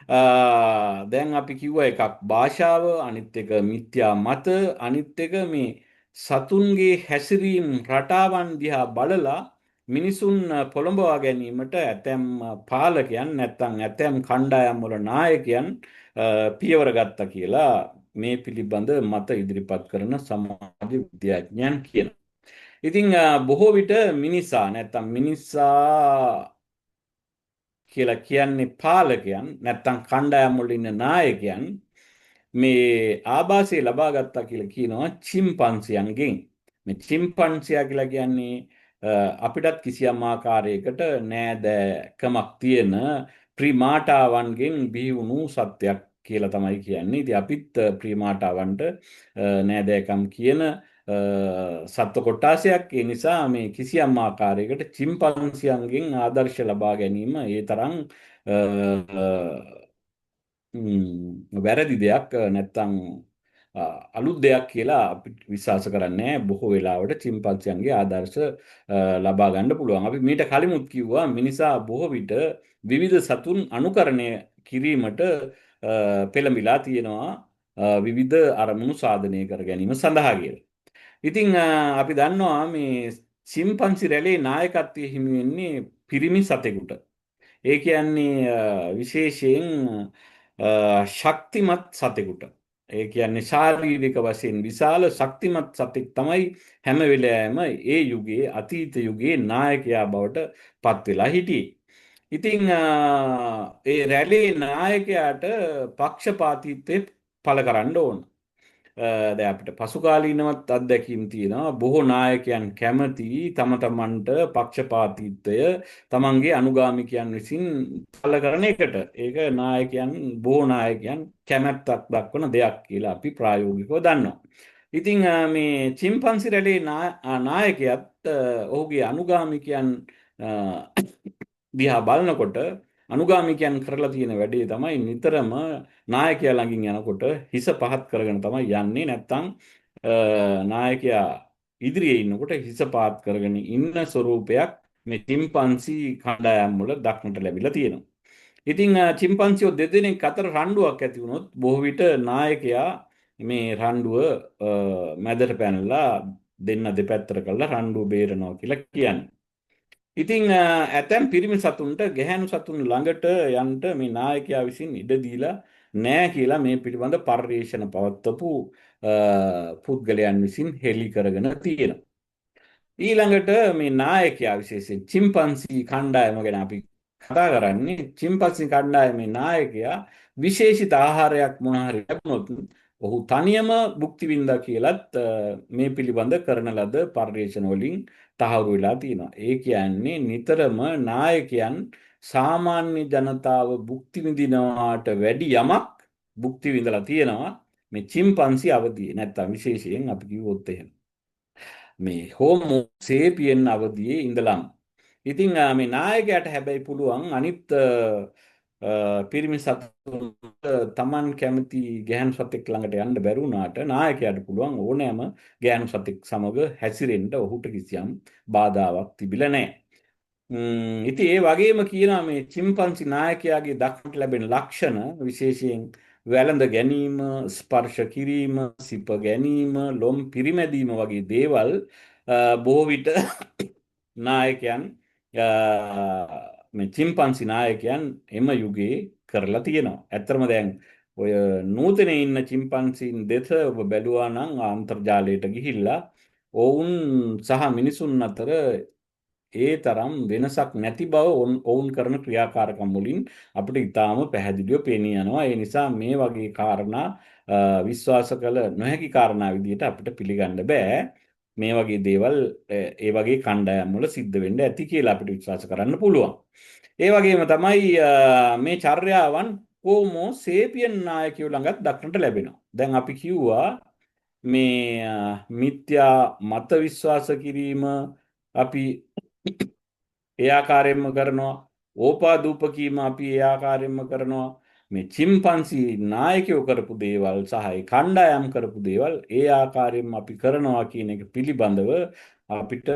දැන් අපි කිව්ව එකක් භාෂාව, අනිත් එක මිත්‍යා මත, අනිත් එක මේ සතුන්ගේ හැසිරීම් රටාවන් දිහා බලලා මිනිසුන් පොළඹවා ගැනීමට ඇතැම් පාලකයන් නැත්නම් ඇතැම් කණ්ඩායම් වල නායකයන් පියවර ගත්තා කියලා මේ පිළිබඳ මත ඉදිරිපත් කරන සමාජ විද්‍යාඥයන් කියනවා. ඉතින් බොහෝ විට මිනිසා නැත්නම් මිනිසා කියලා කියන්නේ පාලකයන් නැත්නම් කණ්ඩායම් වල ඉන්න නායකයන් මේ ආభాසය ලබා ගත්තා කියලා කියනවා චිම්පන්සියන්ගෙන්. මේ චිම්පන්සියා කියලා කියන්නේ අපිටත් කිසියම් ආකාරයකට නෑදෑකමක් තියෙන ප්‍රීමාටාවන්ගෙන් බිහි වුණු සත්වයක් කියලා තමයි කියන්නේ. ඉතින් අපිත් ප්‍රීමාටාවන්ට නෑදෑකම් කියන සත්ව කොට්ටාසයක්. ඒ නිසා මේ කිසියම් ආකාරයකට චිම්පන්සියන්ගෙන් ආදර්ශ ලබා ගැනීම ඒ තරම් වැරදි දෙයක් නැත්තම් අලුත් දෙයක් කියලා අපි විශ්වාස කරන්නේ බොහෝ වෙලාවට චිම්පන්සියන්ගේ ආදර්ශ ලබා ගන්න පුළුවන්. අපි මීට කලිමුත් කිව්වා මිනිසා බොහෝ විට විවිධ සතුන් අනුකරණය කිරීමට පෙළඹිලා තියෙනවා විවිධ අරමුණු සාධනය කර ගැනීම සඳහා කියලා. ඉතින් අපි දන්නවා මේ චිම්පන්සි රැළේ නායකත්වයේ හිමි වෙන්නේ පිරිමි සතෙකුට. ඒ කියන්නේ විශේෂයෙන් ශක්තිමත් සතෙකුට. ඒ කියන්නේ ශාරීරික වශයෙන් විශාල ශක්තිමත් සතෙක් තමයි හැම වෙලාවෙම ඒ යුගයේ අතීත යුගයේ නායකයා බවට පත් වෙලා හිටියේ. ඉතින් ඒ රැළේ නායකයාට පක්ෂපාතීත්වය පළ කරන්න ඕන. දැන් අපිට පසුකාලීනවත් අත්දැකීම් තියෙනවා බොහෝ නායකයන් කැමති තම තමන්ට පක්ෂපාතීත්වය තමන්ගේ අනුගාමිකයන් විසින් පළ කරන එකට. ඒක නායකයන් බොහෝ නායකයන් කැමැත්තක් දක්වන දෙයක් කියලා අපි ප්‍රායෝගිකව දන්නවා. ඉතින් මේ චිම්පන්සි රැළේ නායකයාත් ඔහුගේ අනුගාමිකයන් දිහා බලනකොට අනුගාමිකයන් කරලා තියෙන වැඩේ තමයි නිතරම නායකයා ළඟින් යනකොට හිස පහත් කරගෙන තමයි යන්නේ. නැත්තම් නායකයා ඉදිරියේ ඉන්නකොට හිස පහත් කරගෙන ඉන්න ස්වරූපයක් මේ චිම්පන්සි කණ්ඩායම් වල දක්නට ලැබිලා තියෙනවා. ඉතින් චිම්පන්සියෝ දෙදෙනෙක් අතර රණ්ඩුවක් ඇති වුණොත් බොහෝ විට නායකයා මේ රණ්ඩුව මැදට පැනලා දෙන්න දෙපැත්තට කරලා රණ්ඩුව බේරනවා කියලා කියන්නේ. ඉතින් ඇතැම් පිරිමි සතුන්ට ගැහැණු සතුන් ළඟට යන්න මේ නායකයා විසින් ඉඩ දීලා නෑ කියලා මේ පිළිබඳ පර්යේෂණ පවත්වපු පුද්ගලයන් විසින් හෙළි කරගෙන තියෙනවා. ඊළඟට මේ නායකයා විශේෂයෙන් චිම්පන්සි කණ්ඩායම ගැන අපි කතා කරන්නේ. චිම්පන්සි කණ්ඩායමේ නායකයා විශේෂිත ආහාරයක් මොන හරි ලැබුණොත් ඔහු තනියම භුක්ති විඳා කියලත් මේ පිළිබඳ කරන ලද පර්යේෂණ වලින් තහවුරු වෙලා තියෙනවා. ඒ කියන්නේ නිතරම නායකයන් සාමාන්‍ය ජනතාව භුක්ති විඳිනවාට වැඩි යමක් භුක්ති විඳලා තියෙනවා මේ චිම්පන්සි අවදියේ. නැත්තම් විශේෂයෙන් අපි කිව්වොත් එහෙම මේ හෝමෝ සේපියන් අවදියේ ඉඳලම. ඉතින් මේ නායකයාට හැබැයි පුළුවන් අනිත් පිරිමි සතුන් තමන් කැමති ගැහැණු සතෙක් ළඟට යන්න බැරි වුණාට නායකයාට පුළුවන් ඕනෑම ගැහැණු සතෙක් සමග හැසිරෙන්න ඔහුට කිසියම් බාධාවක් තිබිලා නැහැ. ඉතින් ඒ වගේම කියනවා මේ චිම්පන්සි නායකයාගේ දක්නට ලැබෙන ලක්ෂණ විශේෂයෙන් වැළඳ ගැනීම, ස්පර්ශ කිරීම, සිප ගැනීම, ලොම් පිරිමැදීම වගේ දේවල් බොහෝ විට නායකයන් මේ චිම්පන්සි නායකයන් එම යුගයේ කරලා තියෙනවා. ඇත්තටම දැන් ඔය නූතනයේ ඉන්න චිම්පන්සින් දෙස ඔබ බැලුවා නම් අන්තර්ජාලයට ගිහිල්ලා ඔවුන් සහ මිනිසුන් අතර ඒ තරම් වෙනසක් නැති බව ඔවුන් කරන ක්‍රියාකාරකම් වලින් අපිට ඉතාම පැහැදිලිව පේනී යනවා. ඒ නිසා මේ වගේ කාරණා විශ්වාස කළ නොහැකි කාරණා විදිහට අපිට පිළිගන්න බෑ. මේ වගේ දේවල් ඒ වගේ කණ්ඩායම් වල සිද්ධ වෙන්න ඇති කියලා අපිට විශ්වාස කරන්න පුළුවන්. ඒ වගේම තමයි මේ චර්යාවන් හෝමෝ සේපියන් නායකයෝ ළඟත් දක්නට ලැබෙනවා. දැන් අපි කිව්වා මේ මිත්‍යා මත විශ්වාස කිරීම අපි ඒ ආකාරයෙන්ම කරනවා. ඕපාදූප කීම අපි ඒ ආකාරයෙන්ම කරනවා. මේ චිම්පන්සි නායකයෝ කරපු දේවල් සහ ඒ කණ්ඩායම් කරපු දේවල් ඒ ආකාරයෙන්ම අපි කරනවා කියන එක පිළිබඳව අපිට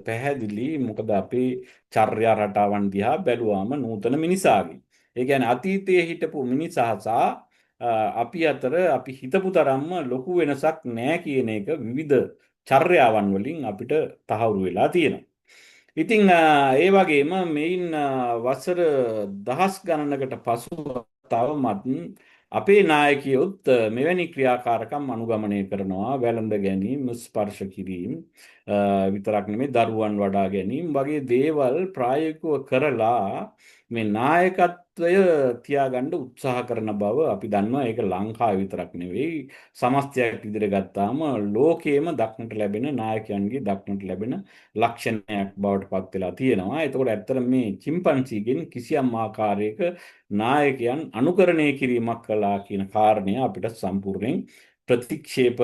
පැහැදිලි. මොකද අපේ චර්යා රටාවන් දිහා බැලුවාම නූතන මිනිසාගේ. ඒ කියන්නේ අතීතයේ හිටපු මිනිසා සහ අපි අතර අපි හිතපු තරම්ම ලොකු වෙනසක් නැහැ කියන එක විවිධ චර්යාවන් වලින් අපිට තහවුරු වෙලා තියෙනවා. ඉතින් ඒ වගේම මෙයින් වසර දහස් ගණනකට පසුව තවමත් අපේ නායකයොත් මෙවැනි ක්‍රියාකාරකම් අනුගමනය කරනවා. වැළඳ ගැනීම, ස්පර්ශ කිරීම විතරක් නෙමෙයි දරුවන් වඩා ගැනීම වගේ දේවල් ප්‍රායෝගිකව කරලා මේ නායකත්වය තියාගන්න උත්සාහ කරන බව අපි දන්නවා. ඒක ලංකාවේ විතරක් නෙවෙයි සමස්තයක් ඉදිරියට ගත්තාම ලෝකයේම දක්නට ලැබෙන නායකයන්ගේ දක්නට ලැබෙන ලක්ෂණයක් බවට පත් වෙලා තියෙනවා. එතකොට ඇත්තට මේ චිම්පන්සිගෙන් කිසියම් ආකාරයක නායකයන් අනුකරණය කිරීමක් කළා කියන කාරණය අපිට සම්පූර්ණයෙන් ප්‍රතික්ෂේප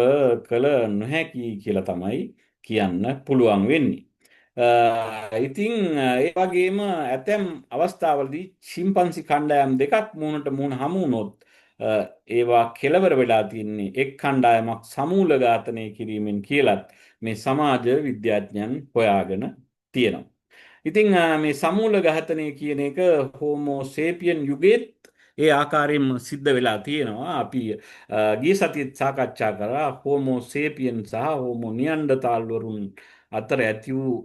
කළ නොහැකි කියලා තමයි කියන්න පුළුවන් වෙන්නේ. ඉතින් ඒ වගේම ඇතැම් අවස්ථාවලදී චිම්පන්සි කණ්ඩායම් දෙකක් මුහුණට මුහුණ හමු වුණොත් ඒවා කෙලවර වෙලා තින්නේ එක් කණ්ඩායමක් සමූල ඝාතනය කිරීමෙන් කියලත් මේ සමාජ විද්‍යාඥයන් හොයාගෙන තියෙනවා. ඉතින් මේ සමූල ඝාතනය කියන එක හෝමෝ සේපියන් යුගයේත් ඒ ආකාරයෙන්ම සිද්ධ වෙලා තියෙනවා. අපි ගිය සතියේත් සාකච්ඡා කරා හෝමෝ සේපියන් සහ හෝමෝ නියන්ඩර්තාල් වරුන් අතර ඇති වූ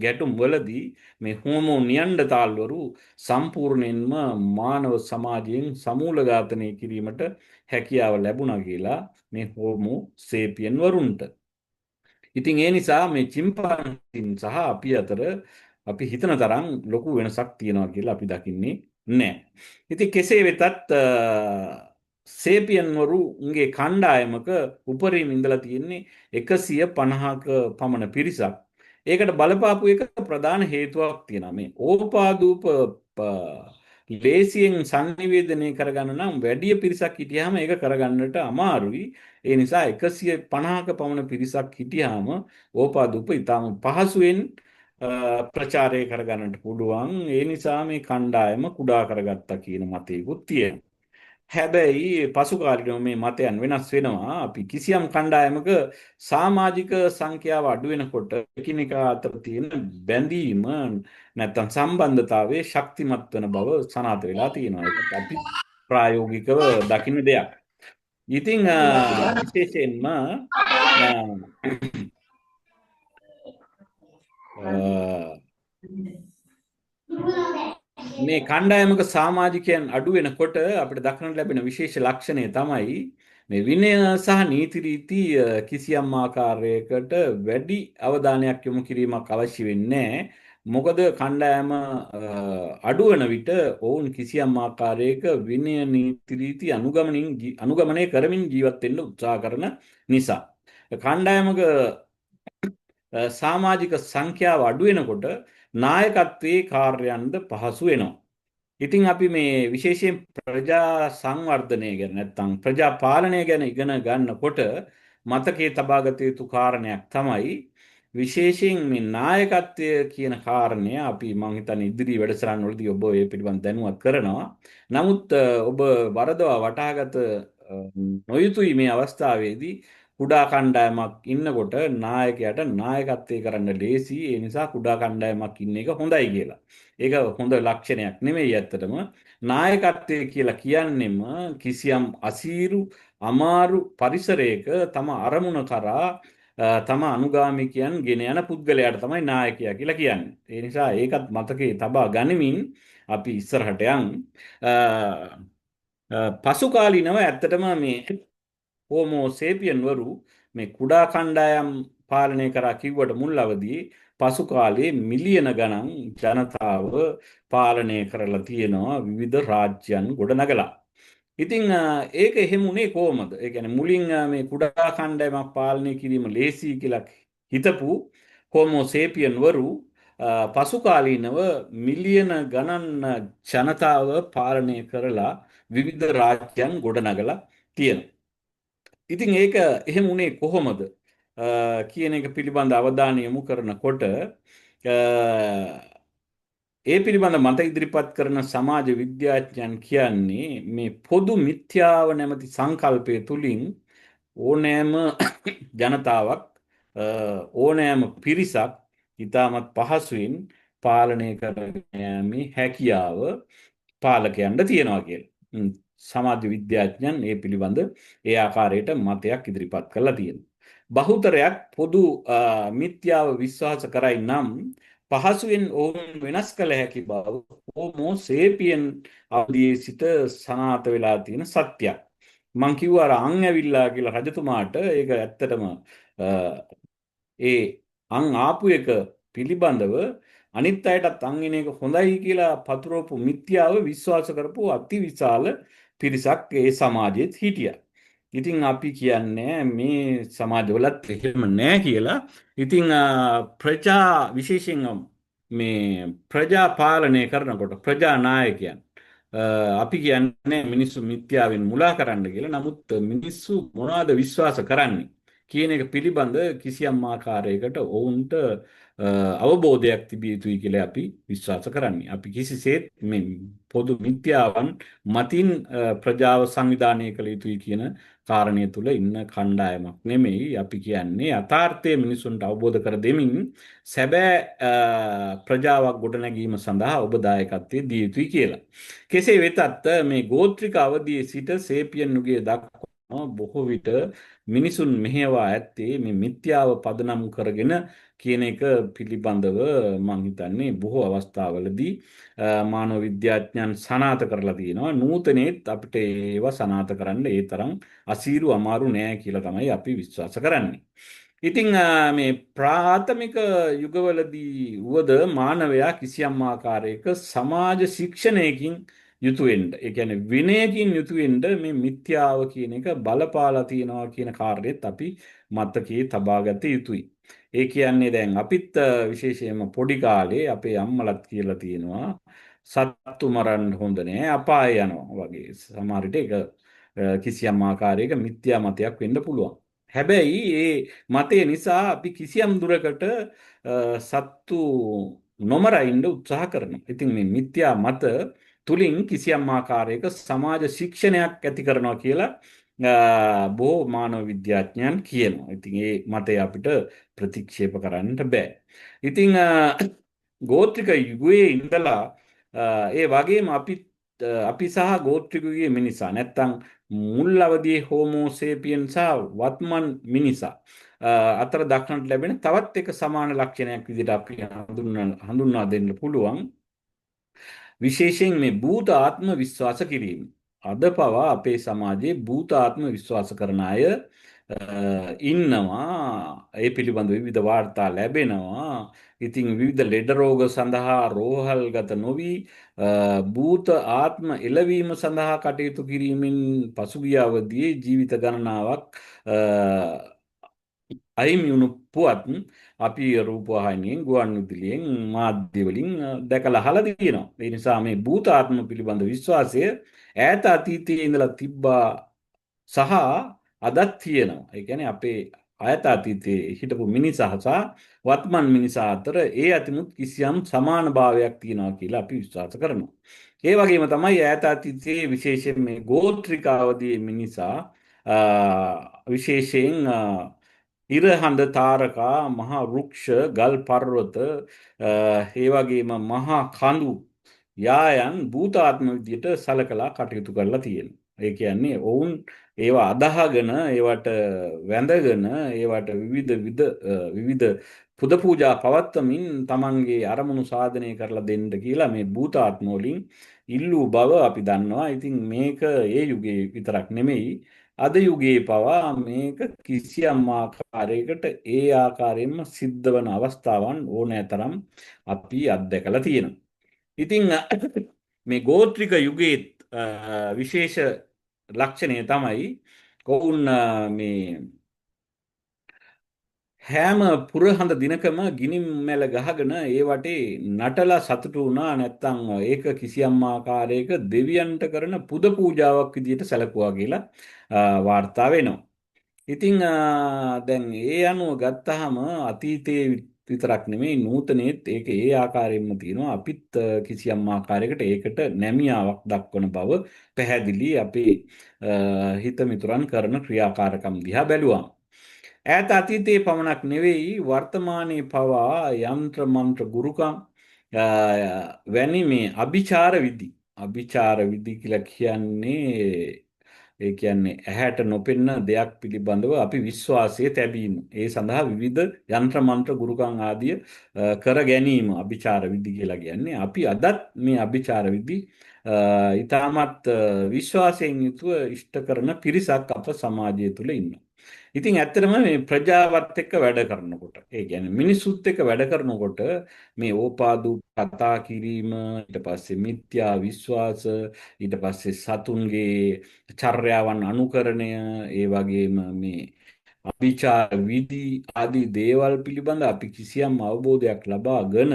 ගැටුම් වලදී මේ හෝමෝ නියන්ඩර්තාල්වරු සම්පූර්ණයෙන්ම මානව සමාජයෙන් සමූල ඝාතනය කිරීමට හැකියාව ලැබුණා කියලා මේ හෝමෝ සේපියන් වරුන්ට. ඉතින් ඒ නිසා මේ චිම්පාන්සින් සහ අපි අතර අපි හිතන තරම් ලොකු වෙනසක් තියෙනවා කියලා අපි දකින්නේ නැහැ. ඉතින් කෙසේ වෙතත් සේපියන් වරුන්ගේ කණ්ඩායමක උපරිම ඉඳලා තියෙන්නේ 150ක පමණ පිරිසක්. ඒකට බලපාපු එක ප්‍රධාන හේතුවක් තියෙනවා. මේ ඕපාදූප ලේසියෙන් sannivedanaya කරගන්න නම් වැඩි පිරිසක් හිටියාම ඒක කරගන්නට අමාරුයි. ඒ නිසා 150ක පමණ පිරිසක් හිටියාම ඕපාදූප ඉතාම පහසුවෙන් ප්‍රචාරය කරගන්නට පුළුවන්. ඒ නිසා මේ කණ්ඩායම කුඩා කරගත්තා කියන මතයකුත් තියෙනවා. හැබැයි පසු කාලිනව මේ මතයන් වෙනස් වෙනවා. අපි කිසියම් කණ්ඩායමක සමාජික සංඛ්‍යාව අඩු වෙනකොට එකිනෙකා අතර තියෙන බැඳීම නැත්තම් සම්බන්ධතාවයේ ශක්තිමත් වෙන බව සනාථ වෙලා තියෙනවා. ඒක අපි ප්‍රායෝගිකව දකින්න දෙයක්. ඉතින් විශේෂයෙන්ම මේ කණ්ඩායමක සමාජිකයන් අඩු වෙනකොට අපිට දක්නට ලැබෙන විශේෂ ලක්ෂණය තමයි මේ විනය සහ නීති රීති කිසියම් ආකාරයකට වැඩි අවධානයක් යොමු කිරීමක් අවශ්‍ය වෙන්නේ නැහැ. මොකද කණ්ඩායම අඩු වෙන විට ඔවුන් කිසියම් ආකාරයක විනය නීති රීති අනුගමනය කරමින් ජීවත් වෙන්න උත්සාහ කරන නිසා. කණ්ඩායමක සමාජික සංඛ්‍යාව අඩු වෙනකොට නායකත්වයේ කාර්යයන්ද පහසු වෙනවා. ඉතින් අපි මේ විශේෂයෙන් ප්‍රජා සංවර්ධනය ගැන නැත්නම් ප්‍රජා පාලනය ගැන ඉගෙන ගන්නකොට මතකයේ තබාගත යුතු කාරණයක් තමයි විශේෂයෙන් මේ නායකත්වය කියන කාරණය අපි මම හිතන්නේ ඉදිරි වැඩසටහන් වලදී ඔබ ඒ පිළිබඳව දැනුවත් කරනවා. නමුත් ඔබ වරදවා වටහාගත නොයුතුයි මේ අවස්ථාවේදී කුඩා කණ්ඩායමක් ඉන්නකොට නායකයාට නායකත්වය කරන්න ලේසි. ඒ නිසා කුඩා කණ්ඩායමක් ඉන්න එක හොඳයි කියලා. ඒක හොඳ ලක්ෂණයක් නෙමෙයි ඇත්තටම. නායකත්වය කියලා කියන්නෙම කිසියම් අසීරු අමාරු පරිසරයක තම අරමුණ කරා තම අනුගාමිකයන් ගෙන යන පුද්ගලයාට තමයි නායකයා කියලා කියන්නේ. ඒ නිසා ඒකත් මතකයේ තබා ගනිමින් අපි ඉස්සරහට යන් පසු කාලීනව ඇත්තටම මේ හෝමෝ සේපියන් වරු මේ කුඩා කණ්ඩායම් පාලනය කරා කිව්වට මුල් අවදී පසු කාලේ මිලියන ගණන් ජනතාව පාලනය කරලා තියෙනවා විවිධ රාජ්‍යයන් ගොඩනගලා. ඉතින් ඒක එහෙම උනේ කොහමද? ඒ කියන්නේ මුලින් මේ කුඩා කණ්ඩායමක් පාලනය කිරීම ලේසි කියලා හිතපු හෝමෝ සේපියන් වරු පසු කාලීනව මිලියන ගණන් ජනතාව පාලනය කරලා විවිධ රාජ්‍යයන් ගොඩනගලා තියෙනවා. ඉතින් ඒක එහෙම උනේ කොහොමද කියන එක පිළිබඳ අවධානය යොමු කරනකොට ඒ පිළිබඳ මත ඉදිරිපත් කරන සමාජ විද්‍යාඥයන් කියන්නේ මේ පොදු මිත්‍යාව නැමැති සංකල්පය තුලින් ඕනෑම ජනතාවක් ඕනෑම පිරිසක් ඉතාමත් පහසුවෙන් පාලනය කරගෙන යෑමේ හැකියාව පාලකයන්ට තියෙනවා කියලා. සමාජ විද්‍යාඥයන් ඒ පිළිබඳ ඒ ආකාරයට මතයක් ඉදිරිපත් කරලා තියෙනවා. බහුතරයක් පොදු මිත්‍යාව විශ්වාස කරයි නම් පහසුවෙන් ඔවුන් වෙනස් කළ හැකි බව හෝමෝ සේපියන් අවදියේ සිට සනාත වෙලා තියෙන සත්‍යයක්. මං කිව්වා අර අං ඇවිල්ලා කියලා රජතුමාට ඒක ඇත්තටම ඒ අං ආපු එක පිළිබඳව අනිත් අයටත් අං එන එක හොඳයි කියලා පතුරවපු මිත්‍යාව විශ්වාස කරපු අතිවිශාල පිරිසක් ඒ සමාජෙත් හිටියා. ඉතින් අපි කියන්නේ මේ සමාජවලත් එහෙම නෑ කියලා. ඉතින් ප්‍රජා විශේෂයෙන් මේ ප්‍රජා පාලනය කරනකොට ප්‍රජා නායකයන් අපි කියන්නේ මිනිස්සු මිත්‍යාවෙන් මුලා කරන්න කියලා. නමුත් මිනිස්සු මොනවද විශ්වාස කරන්නේ කියන එක පිළිබඳ කිසියම් ආකාරයකට ඔවුන්ට අවබෝධයක් තිබිය යුතුයි කියලා අපි විශ්වාස කරන්නේ. අපි කිසිසේත් මේ පොදු මිත්‍යාවන් මතින් ප්‍රජාව සංවිධානය කළ යුතුයි කියන කාරණය තුල ඉන්න කණ්ඩායමක් නෙමෙයි. අපි කියන්නේ යථාර්ථය මිනිසුන්ට අවබෝධ කර දෙමින් සැබෑ ප්‍රජාවක් ගොඩනැගීම සඳහා ඔබ දායකත්වයේ දිය යුතුයි කියලා. කෙසේ වෙතත් මේ ගෝත්‍රික අවධියේ සිට සේපියන් යුගයේ දක්වා බොහෝ විට මිනිසුන් මෙහෙවා ඇත්තේ මේ මිත්‍යාව පදනම් කරගෙන කියන එක පිළිබඳව මම හිතන්නේ බොහෝ අවස්ථාවලදී මානව විද්‍යාඥයන් සනාථ කරලා තියෙනවා. නූතනේත් අපිට ඒවා සනාථ කරන්න ඒ තරම් අසීරු අමාරු නෑ කියලා තමයි අපි විශ්වාස කරන්නේ. ඉතින් මේ ප්‍රාථමික යුගවලදී වුවද මානවයා කිසියම් ආකාරයක සමාජ ශික්ෂණයකින් යුතු වෙන්න, ඒ කියන්නේ විනයකින් යුතු වෙන්න මේ මිත්‍යාව කියන එක බලපාලා තියෙනවා කියන කාර්යයත් අපි මතකයේ තබා ගත යුතුයි. ඒ කියන්නේ දැන් අපිත් විශේෂයෙන්ම පොඩි කාලේ අපේ අම්මලත් කියලා තියෙනවා සත්තු මරන්න හොඳ නෑ අපාය යනවා වගේ. සමහර විට ඒක කිසියම් ආකාරයක මිත්‍යා මතයක් වෙන්න පුළුවන්. හැබැයි ඒ මතය නිසා අපි කිසියම් දුරකට සත්තු නොමර ඉන්න උත්සාහ කරනවා. ඉතින් මේ මිත්‍යා මත තුලින් කිසියම් ආකාරයක සමාජ ශික්ෂණයක් ඇති කරනවා කියලා බොහෝ මානව විද්‍යාඥයන් කියනවා. ඉතින් ඒ මතය අපිට ප්‍රතික්ෂේප කරන්නට බෑ. ඉතින් ගෝත්‍රික යුගයේ ඉඳලා ඒ වගේම අපි සහ ගෝත්‍රික යුගයේ මිනිසා නැත්තම් මුල් අවදියේ හෝමෝ සේපියන් සහ වත්මන් මිනිසා අතර දක්නට ලැබෙන තවත් එක සමාන ලක්ෂණයක් විදිහට අපි හඳුන්වා දෙන්න පුළුවන්. විශේෂයෙන් මේ භූත ආත්ම විශ්වාස කිරීම. අද පවා අපේ සමාජයේ භූත ආත්ම විශ්වාස කරන අය ඉන්නවා. ඒ පිළිබඳ විවිධ වාර්තා ලැබෙනවා. ඉතින් විවිධ ලෙඩ රෝග සඳහා රෝහල්ගත නොවි භූත ආත්ම එළවීම සඳහා කටයුතු කිරීමෙන් පසුගිය අවදියේ ජීවිත ගණනාවක් අහිමි වුණු පුවත් අපි රූපවාහිනියෙන් ගුවන්විදුලියෙන් මාධ්‍ය වලින් දැකලා අහලා තියෙනවා. ඒ නිසා මේ භූත ආත්ම පිළිබඳ විශ්වාසය ඈත අතීතයේ ඉඳලා තිබ්බා සහ අදත් තියෙනවා. ඒ කියන්නේ අපේ ඈත අතීතයේ හිටපු මිනිසා සහ වත්මන් මිනිසා අතර ඒ අතිමුත් කිසියම් සමානභාවයක් තියෙනවා කියලා අපි විශ්වාස කරනවා. ඒ වගේම තමයි ඈත අතීතයේ විශේෂයෙන් මේ ගෝත්‍රික අවදියේ මිනිසා විශේෂයෙන් ඉරහඳ තාරකා මහා වෘක්ෂ ගල් පර්වත ඒ වගේම මහා කඳු යායන් භූතාත්ම විදියට සලකලා කටයුතු කරලා තියෙනවා. ඒ කියන්නේ ඔවුන් ඒවා අදහගෙන ඒවට වැඳගෙන ඒවට විවිධ පුද පූජා පවත්වමින් තමන්ගේ අරමුණු සාධනය කරලා දෙන්න කියලා මේ භූතාත්ම වලින් ඉල්ලූ බව අපි දන්නවා. ඉතින් මේක ඒ යුගයේ විතරක් නෙමෙයි අද යුගයේ පවා මේක කිසියම් ආකාරයකට ඒ ආකාරයෙන්ම සිද්ධ වන අවස්ථාවන් ඕනෑ තරම් අපි අත්දැකලා තියෙනවා. ඉතින් මේ ගෝත්‍රික යුගයේ විශේෂ ලක්ෂණය තමයි ඔවුන් මේ හැම පුරහඳ දිනකම ගිනි මැල ගහගෙන ඒ වටේ නටලා සතුටු වුණා. නැත්තම් ඒක කිසියම් ආකාරයක දෙවියන්ට කරන පුද පූජාවක් විදිහට සැලකුවා කියලා වාර්තා වෙනවා. ඉතින් දැන් ඒ අනුව ගත්තාම අතීතයේ විතරක් නෙමෙයි නූතනයේත් ඒක ඒ ආකාරයෙන්ම තියෙනවා. අපිත් කිසියම් ආකාරයකට ඒකට නැමියාවක් දක්වන බව පැහැදිලි අපේ හිත මිතුරන් කරන ක්‍රියාකාරකම් දිහා බැලුවා. ඈත අතීතයේ පමණක් නෙවෙයි වර්තමානයේ පවා යంత్ర මන්ත්‍ර ගුරුකම් වැනි මේ අභිචාර විදි අභිචාර විදි කියලා කියන්නේ ඒ කියන්නේ ඇහැට නොපෙනෙන දෙයක් පිළිබඳව අපි විශ්වාසය තැබීම. ඒ සඳහා විවිධ යంత్ర මන්ත්‍ර ගුරුකම් ආදිය කර ගැනීම අභිචාර විදි කියලා කියන්නේ. අපි අදත් මේ අභිචාර විදි ඊටමත් විශ්වාසයෙන් යුතුව ඉෂ්ට කරන පිරිසක් අප සමාජය තුළ ඉන්නවා. ඉතින් ඇත්තටම මේ ප්‍රජාවත් එක්ක වැඩ කරනකොට ඒ කියන්නේ මිනිස්සුත් එක්ක වැඩ කරනකොට මේ ඕපාදූප කතා කිරීම ඊට පස්සේ මිත්‍යා විශ්වාස ඊට පස්සේ සතුන්ගේ චර්යාවන් අනුකරණය ඒ වගේම මේ අභිචාර විදි ආදී දේවල් පිළිබඳ අපි කිසියම් අවබෝධයක් ලබාගෙන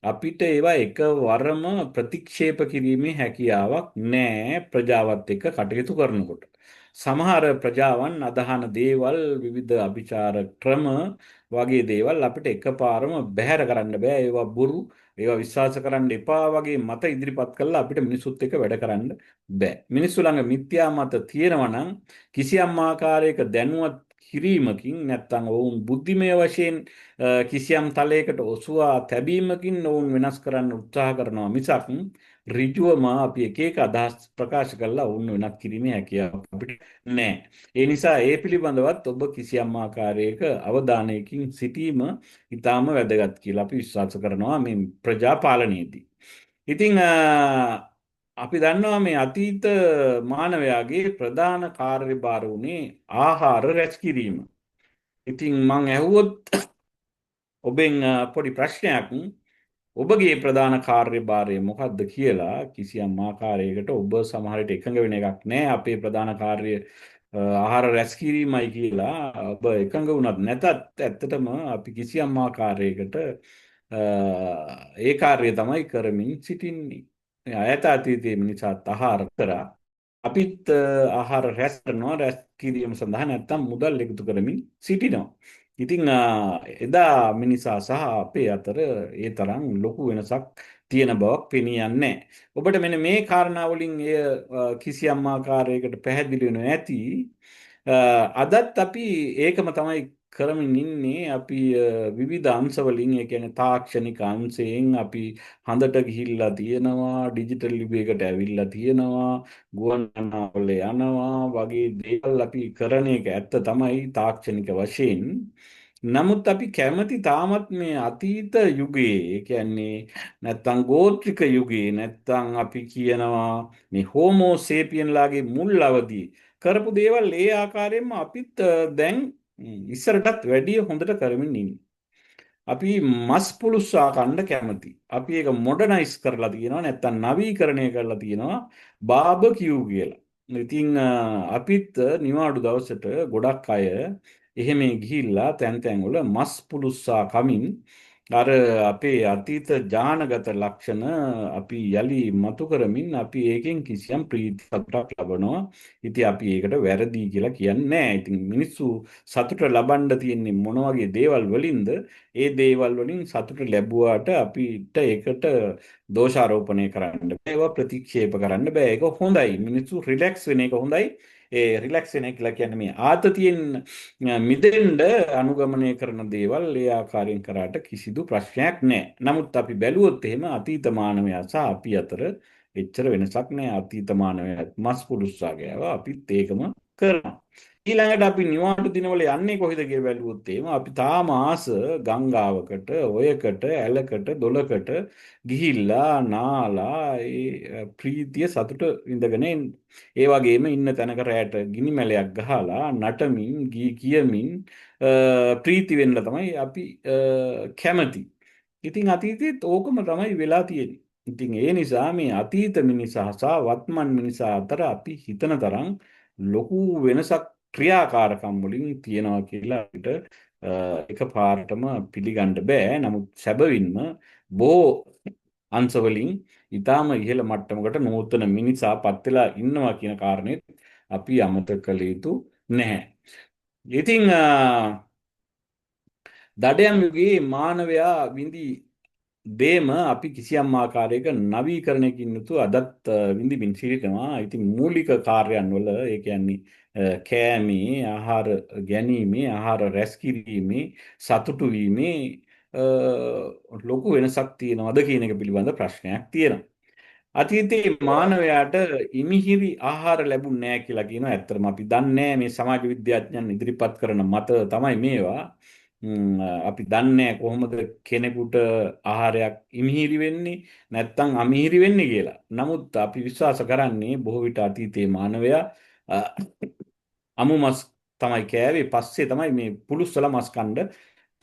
අපිට ඒවා එකවරම ප්‍රතික්ෂේප කිරීමේ හැකියාවක් නැහැ ප්‍රජාවත් එක්ක කටයුතු කරනකොට. සමහර ප්‍රජාවන් අදහන දේවල් විවිධ අභිචාර ක්‍රම වගේ දේවල් අපිට එකපාරම බැහැර කරන්න බෑ. ඒවා බොරු, ඒවා විශ්වාස කරන්න එපා වගේ මත ඉදිරිපත් කළා අපිට මිනිසුත් එක්ක වැඩ කරන්න බෑ. මිනිස්සු ළඟ මිත්‍යා මත තියෙනවා නම් කිසියම් ආකාරයක දැනුවත් කිරීමකින් නැත්නම් ඔවුන් බුද්ධිමය වශයෙන් කිසියම් තලයකට ඔසුවා තැබීමකින් ඔවුන් වෙනස් කරන්න උත්සාහ කරනවා මිසක් ඍජුවම අපි එක එක අදහස් ප්‍රකාශ කරලා ඔවුන් වෙනස් කිරීමේ හැකියාවක් අපිට නැහැ. ඒ නිසා ඒ පිළිබඳවත් ඔබ කිසියම් ආකාරයක අවධානයකින් සිටීම ඉතාම වැදගත් කියලා අපි විශ්වාස කරනවා මේ ප්‍රජා පාලනයේදී. ඉතින් අපි දන්නවා මේ අතීත මානවයාගේ ප්‍රධාන කාර්යභාර වුණේ ආහාර රැස් කිරීම. ඉතින් මං ඇහුවොත් ඔබෙන් පොඩි ප්‍රශ්නයක් ඔබගේ ප්‍රධාන කාර්යභාරය මොකක්ද කියලා කිසියම් ආකාරයකට ඔබ සමහරට එකඟ වෙන එකක් නෑ අපේ ප්‍රධාන කාර්ය ආහාර රැස් කිරීමයි කියලා ඔබ එකඟ වුණත් නැතත් ඇත්තටම අපි කිසියම් ආකාරයකට ඒ කාර්යය තමයි කරමින් සිටින්නේ. ඈත අතීතයේ මිනිසාත් ආහාර කරා අපිත් ආහාර රැස් කරනවා රැස් කිරීම සඳහා නැත්තම් මුදල් එකතු කරමින් සිටිනවා. ඉතින් එදා මිනිසා සහ අපේ අතර ඒ තරම් ලොකු වෙනසක් තියෙන බවක් පෙනී යන්නේ. ඔබට මෙන්න මේ කාරණා වලින් එය කිසියම් ආකාරයකට පැහැදිලි වෙනවා ඇති. අදත් අපි ඒකම තමයි කරමින් ඉන්නේ. අපි විවිධ අංශ වලින් ඒ කියන්නේ තාක්ෂණික අංශයෙන් අපි හඳට ගිහිල්ලා තියෙනවා, ඩිජිටල් යුගයකට ඇවිල්ලා තියෙනවා, ගුවන් යානාවල යනවා වගේ දේවල් අපි කරන එක ඇත්ත තමයි තාක්ෂණික වශයෙන්. නමුත් අපි කැමති තාමත් මේ අතීත යුගයේ ඒ කියන්නේ නැත්තම් ගෝත්‍රික යුගයේ නැත්තම් අපි කියනවා මේ හෝමෝ සේපියන්ලාගේ මුල් අවදී කරපු දේවල් ඒ ආකාරයෙන්ම අපිත් දැන් ඉස්සරටත් වැඩිය හොඳට කරමින් ඉන්නේ. අපි මස් පුලුස්සා කන්න කැමති. අපි ඒක මොඩර්නයිස් කරලා තියෙනවා නැත්තම් නවීකරණය කරලා තියෙනවා බාබකියු කියලා. ඉතින් අපිත් නිවාඩු දවසට ගොඩක් අය එහෙම ගිහිල්ලා තැන් තැන් වල මස් පුලුස්සා කමින් අර අපේ අතීත ජානගත ලක්ෂණ අපි යලි මතු කරමින් අපි ඒකෙන් කිසියම් ප්‍රීති සතුටක් ලබනවා. ඉතින් අපි ඒකට වැරදි කියලා කියන්නේ නැහැ. ඉතින් මිනිස්සු සතුට ලබන්න තියෙන්නේ මොන වගේ දේවල් වලින්ද? ඒ දේවල් වලින් සතුට ලැබුවාට අපිට ඒකට දෝෂාරෝපණය කරන්න බෑ. ඒවා ප්‍රතික්ෂේප කරන්න බෑ. ඒක හොඳයි. මිනිස්සු රිලැක්ස් වෙන එක හොඳයි. ඒ රිලැක්ස් වෙන එක කියලා කියන්නේ මේ ආතතියෙන් මිදෙන්න අනුගමනය කරන දේවල් ඒ ආකාරයෙන් කරාට කිසිදු ප්‍රශ්නයක් නැහැ. නමුත් අපි බැලුවොත් එහෙම අතීත මානවයා සහ අපි අතර එච්චර වෙනසක් නැහැ. අතීත මානවයා මස් පුරුස්සා ගෑවා අපිත් ඒකම කරනවා. ඊළඟට අපි නිවාඩු දිනවල යන්නේ කොහෙද කියලා බැලුවොත් එහෙම අපි තාම ආස ගංගාවකට, ඔයකට, ඇලකට, දොලකට ගිහිල්ලා නාලා ඒ ප්‍රීතිය සතුට විඳගෙන ඒ වගේම ඉන්න තැනක රැයට ගිනි මැලයක් ගහලා නටමින් ගී කියමින් ප්‍රීති වෙන්න තමයි අපි කැමති. ඉතින් අතීතයේත් ඕකම තමයි වෙලා තියෙන්නේ. ඉතින් ඒ නිසා මේ අතීත මිනිසා සහ වත්මන් මිනිසා අතර අපි හිතන තරම් ලොකු වෙනසක් ක්‍රියාකාරකම් වලින් තියනවා කියලා අපිට එකපාරටම පිළිගන්න බෑ. නමුත් සැබවින්ම බොහෝ අංශ වලින් ඊටාම ඉහළ මට්ටමකට නූතන මිනිසා පත් වෙලා ඉන්නවා කියන කාරණේ අපි අමතක කළ යුතු නැහැ. ඉතින් දඩයම් යුගයේ මානවයා විඳි දේම අපි කිසියම් ආකාරයක නවීකරණයකින් යුතු අදත් විඳිමින් සිටිනවා. ඉතින් මූලික කාර්යයන් වල ඒ කියන්නේ කෑමේ, ආහාර ගැනීමේ, ආහාර රැස් කිරීමේ, සතුටු වීමේ ලොකු වෙනසක් තියෙනවද කියන එක පිළිබඳ ප්‍රශ්නයක් තියෙනවා. අතීතයේ මානවයාට ඉමිහිරි ආහාර ලැබුණ නෑ කියලා කියනවා. ඇත්තටම අපි දන්නේ මේ සමාජ විද්‍යාඥයන් ඉදිරිපත් කරන මත තමයි මේවා. අපි දන්නේ කොහොමද කෙනෙකුට ආහාරයක් ඉමිහිරි වෙන්නේ නැත්නම් අමිහිරි වෙන්නේ කියලා. නමුත් අපි විශ්වාස කරන්නේ බොහෝ විට අතීතයේ මානවයා අ, අමු මස් තමයි කෑවේ. පස්සේ තමයි මේ පුළුස්සල මස් කන්න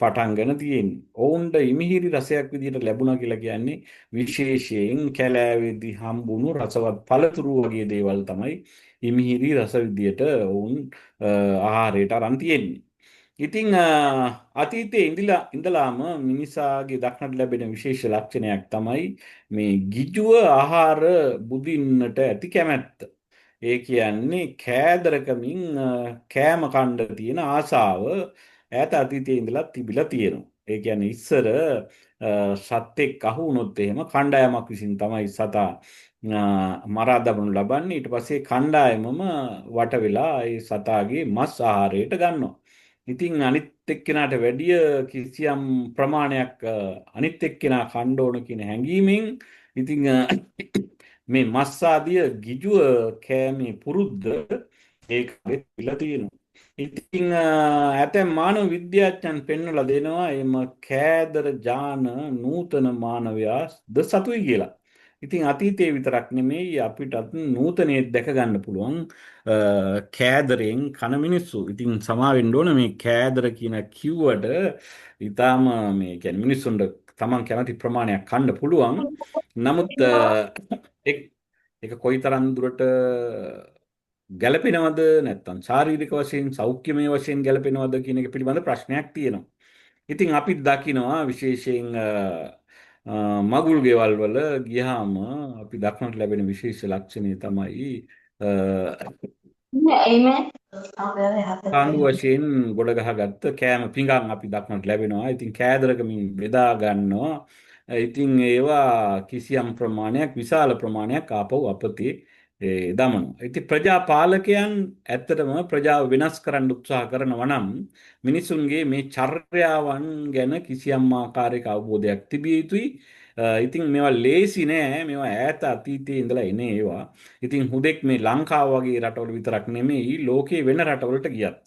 පටන්ගෙන තියෙන්නේ. ඔවුන්ට ඉමිහිරි රසයක් විදිහට ලැබුණා කියලා කියන්නේ විශේෂයෙන් කැලෑවේදී හම්බුණු රසවත් පළතුරු වගේ දේවල් තමයි ඉමිහිරි රස විදිහට ඔවුන් ආහාරයට අරන් තියෙන්නේ. ඉතින් අතීතයේ ඉඳලාම මිනිසාගේ දක්නට ලැබෙන විශේෂ ලක්ෂණයක් තමයි මේ ගිජුව ආහාර බුදින්නට ඇති කැමැත්ත. ඒ කියන්නේ කෑදරකමින් කෑම කණ්ඩ තියෙන ආසාව ඈත අතීතයේ ඉඳලා තිබිලා තියෙනවා. ඒ කියන්නේ ඉස්සර සත්ෙක් අහු වුණොත් එහෙම කණ්ඩායමක් විසින් තමයි සතා මරා දමනු ලබන්නේ. ඊට පස්සේ කණ්ඩායමම වට වෙලා ඒ සතාගේ මස් ආහාරයට ගන්නවා. ඉතින් අනිත් එක්කෙනාට වැඩිය කිසියම් ප්‍රමාණයක් අනිත් එක්කෙනා කන්න ඕන කියන හැඟීමෙන් ඉතින් මේ මස්සාදිය ගිජුව කෑමේ පුරුද්ද ඒකෙත් පිළ තියෙනවා. ඉතින් ඇතැම් මානව විද්‍යාඥයන් පෙන්වලා දෙනවා එම කෑදර ජාන නූතන මානවයා ද සතුයි කියලා. ඉතින් අතීතයේ විතරක් නෙමෙයි අපිටත් නූතනයේ දැක ගන්න පුළුවන් කෑදරෙන් කන මිනිස්සු. ඉතින් සමා වෙන්න ඕන මේ කෑදර කියන කිව්වට ඊටාම මේ කියන්නේ මිනිස්සුන්ට තමන් කැමති ප්‍රමාණයක් කන්න පුළුවන්. නමුත් ඒක කොයිතරම් දුරට ගැළපෙනවද නැත්නම් ශාරීරික වශයෙන් සෞඛ්‍යමය වශයෙන් ගැළපෙනවද කියන එක පිළිබඳ ප්‍රශ්නයක් තියෙනවා. ඉතින් අපි දකිනවා විශේෂයෙන් මගුල් ගෙවල් වල ගියාම අපි දක්නට ලැබෙන විශේෂ ලක්ෂණය තමයි කාණ්ඩු වශයෙන් ගොඩ ගහගත්ත කෑම පිඟන් අපි දක්නට ලැබෙනවා. ඉතින් කෑදරකමින් බෙදා ගන්නවා. ඉතින් ඒවා කිසියම් ප්‍රමාණයක් විශාල ප්‍රමාණයක් ආපහු අපතේ දමනවා. ඉතින් ප්‍රජා පාලකයන් ඇත්තටම ප්‍රජාව වෙනස් කරන්න උත්සාහ කරනවා නම් මිනිසුන්ගේ මේ චර්යාවන් ගැන කිසියම් ආකාරයක අවබෝධයක් තිබිය යුතුයි. ඉතින් මේවා ලේසි නෑ. මේවා ඈත අතීතයේ ඉඳලා එන ඒවා. ඉතින් හුදෙක් මේ ලංකාව වගේ රටවල විතරක් නෙමෙයි ලෝකේ වෙන රටවලට ගියත්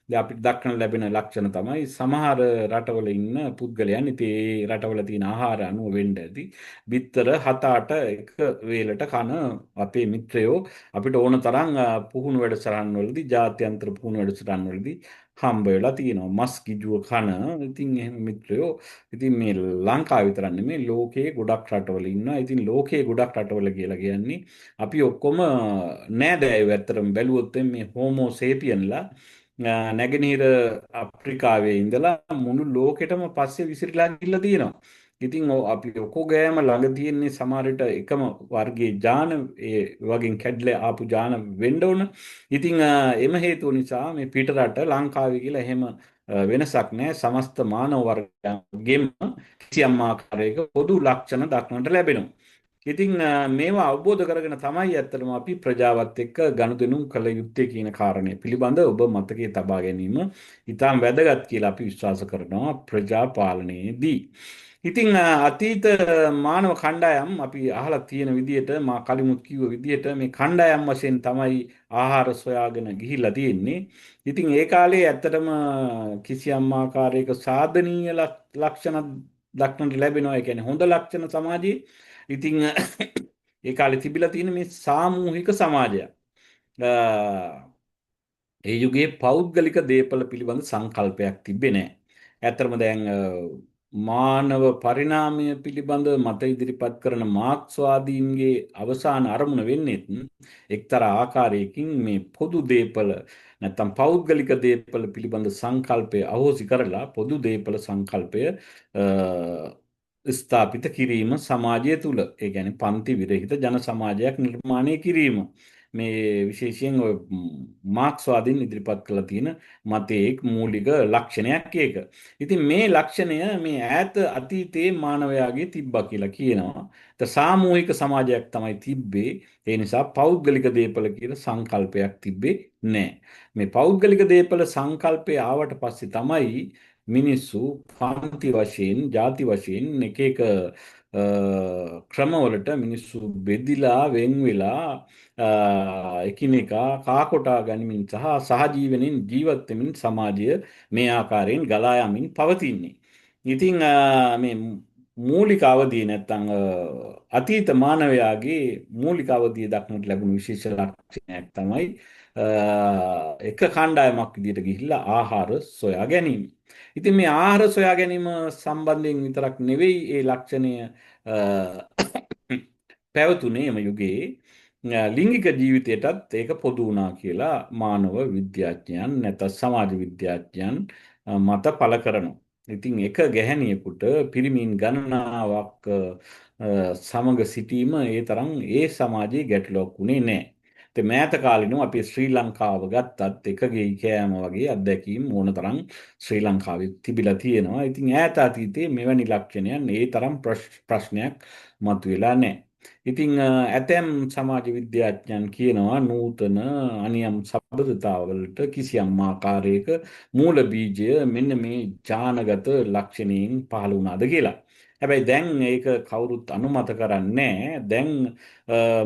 දැන් අපිට දක්න ලැබෙන ලක්ෂණ තමයි සමහර රටවල ඉන්න පුද්ගලයන් ඉතින් ඒ රටවල තියෙන ආහාර අනුව වෙන්න ඇති බිත්තර 7-8 එක වේලට කන අපේ මිත්‍රයෝ අපිට ඕන තරම් පුහුණු වැඩසටහන් වලදී ජාත්‍යන්තර පුහුණු වැඩසටහන් වලදී හම්බ වෙලා තියෙනවා මස් කිජුව කන. ඉතින් එහෙම මිත්‍රයෝ ඉතින් මේ ලංකාව විතරක් නෙමෙයි ලෝකයේ ගොඩක් රටවල ඉන්නවා. ඉතින් ලෝකයේ ගොඩක් රටවල කියලා කියන්නේ අපි ඔක්කොම නෑදෑයෝ ඇත්තටම බැලුවොත් මේ හෝමෝ සේපියන්ලා නැගෙනහිර අප්‍රිකාවේ ඉඳලා මුළු ලෝකෙටම පස්සේ විසිරීලා ගිහිල්ලා තියෙනවා. ඉතින් අපි ඔකෝගෑම ළඟ තියෙන්නේ සමහරට එකම වර්ගයේ ජාන ඒ වගේ කැඩලා ආපු ජාන වෙන්න ඕන. ඉතින් එම හේතුව නිසා මේ පිටරට ලංකාවේ කියලා එහෙම වෙනසක් නැහැ. සමස්ත මානව වර්ගයන්ගෙම කිසියම් ආකාරයක පොදු ලක්ෂණ දක්නට ලැබෙනවා. ඉතින් මේවා අවබෝධ කරගෙන තමයි ඇත්තටම අපි ප්‍රජාවත් එක්ක ගනුදෙනු කළ යුත්තේ කියන කාරණය පිළිබඳ ඔබ මතකයේ තබා ගැනීම ඉතාම වැදගත් කියලා අපි විශ්වාස කරනවා ප්‍රජා පාලනයේදී. ඉතින් අතීත මානව කණ්ඩායම් අපි අහලා තියෙන විදිහට මා කලිමුත් කිව්ව විදිහට මේ කණ්ඩායම් වශයෙන් තමයි ආහාර සොයාගෙන ගිහිල්ලා තියෙන්නේ. ඉතින් ඒ කාලේ ඇත්තටම කිසියම් ආකාරයක සාධනීය ලක්ෂණ දක්නට ලැබෙනවා. ඒ කියන්නේ හොඳ ලක්ෂණ සමාජයේ ඉතින් ඒ කාලේ තිබිලා තියෙන මේ සාමූහික සමාජයක්. ඒ යුගයේ පෞද්ගලික දේපල පිළිබඳ සංකල්පයක් තිබ්බේ නැහැ. ඇත්තටම දැන් මානව පරිණාමය පිළිබඳ මත ඉදිරිපත් කරන මාක්ස්වාදීන්ගේ අවසාන අරමුණ වෙන්නේ එක්තරා ආකාරයකින් මේ පොදු දේපල නැත්නම් පෞද්ගලික දේපල පිළිබඳ සංකල්පය අහෝසි කරලා පොදු දේපල සංකල්පය ස්ථාපිත කිරීම සමාජය තුළ ඒ කියන්නේ පන්ති විරහිත ජන සමාජයක් නිර්මාණය කිරීම මේ විශේෂයෙන් ඔය මාක්ස්වාදීන් ඉදිරිපත් කළ තියෙන මතයේ මූලික ලක්ෂණයක් ඒක. ඉතින් මේ ලක්ෂණය මේ ඈත අතීතයේ මානවයාගේ තිබ්බා කියලා කියනවා. සාමූහික සමාජයක් තමයි තිබ්බේ. ඒ නිසා පෞද්ගලික දේපල කියලා සංකල්පයක් තිබ්බේ නැහැ. මේ පෞද්ගලික දේපල සංකල්පය ආවට පස්සේ තමයි මිනිස්සු පන්ති වශයෙන්, ಜಾති වශයෙන් එක එක ක්‍රමවලට මිනිස්සු බෙදිලා වෙන් වෙලා එකිනෙකා කාකොටා ගනිමින් සහ සහජීවනින් ජීවත් වෙමින් සමාජය මේ ආකාරයෙන් ගලා යමින් පවතින්නේ. ඉතින් මේ මූලික අවධිය නැත්තම් අතීත මානවයාගේ මූලික අවධිය දක්නට ලැබුණු විශේෂ ලක්ෂණයක් තමයි එක කණ්ඩායමක් විදිහට ගිහිල්ලා ආහාර සොයා ගැනීම. ඉතින් මේ ආහාර සොයා ගැනීම සම්බන්ධයෙන් විතරක් නෙවෙයි ඒ ලක්ෂණය පැවතුනේ එම යුගයේ ලිංගික ජීවිතයටත් ඒක පොදු වුණා කියලා මානව විද්‍යාඥයන් නැත්නම් සමාජ විද්‍යාඥයන් මත පළ කරනවා. ඉතින් එක ගැහැණියෙකුට පිරිමින් ගණනාවක් සමග සිටීම ඒ තරම් ඒ සමාජයේ ගැටලුවක් වුණේ නැහැ. ඉතින් මෑත කාලිනව අපි ශ්‍රී ලංකාව ගත්තත් එකගේ කෑම වගේ අත්දැකීම් ඕන තරම් ශ්‍රී ලංකාවේ තිබිලා තියෙනවා. ඉතින් ඈත අතීතයේ මෙවැනි ලක්ෂණයන් ඒ තරම් ප්‍රශ්නයක් මතුවෙලා නැහැ. ඉතින් ඇතැම් සමාජ විද්‍යාඥයන් කියනවා නූතන අනියම් සබඳතාවලට කිසියම් ආකාරයක මූල බීජය මෙන්න මේ ජානගත ලක්ෂණයෙන් පහළ වුණාද කියලා. හැබැයි දැන් ඒක කවුරුත් අනුමත කරන්නේ දැන්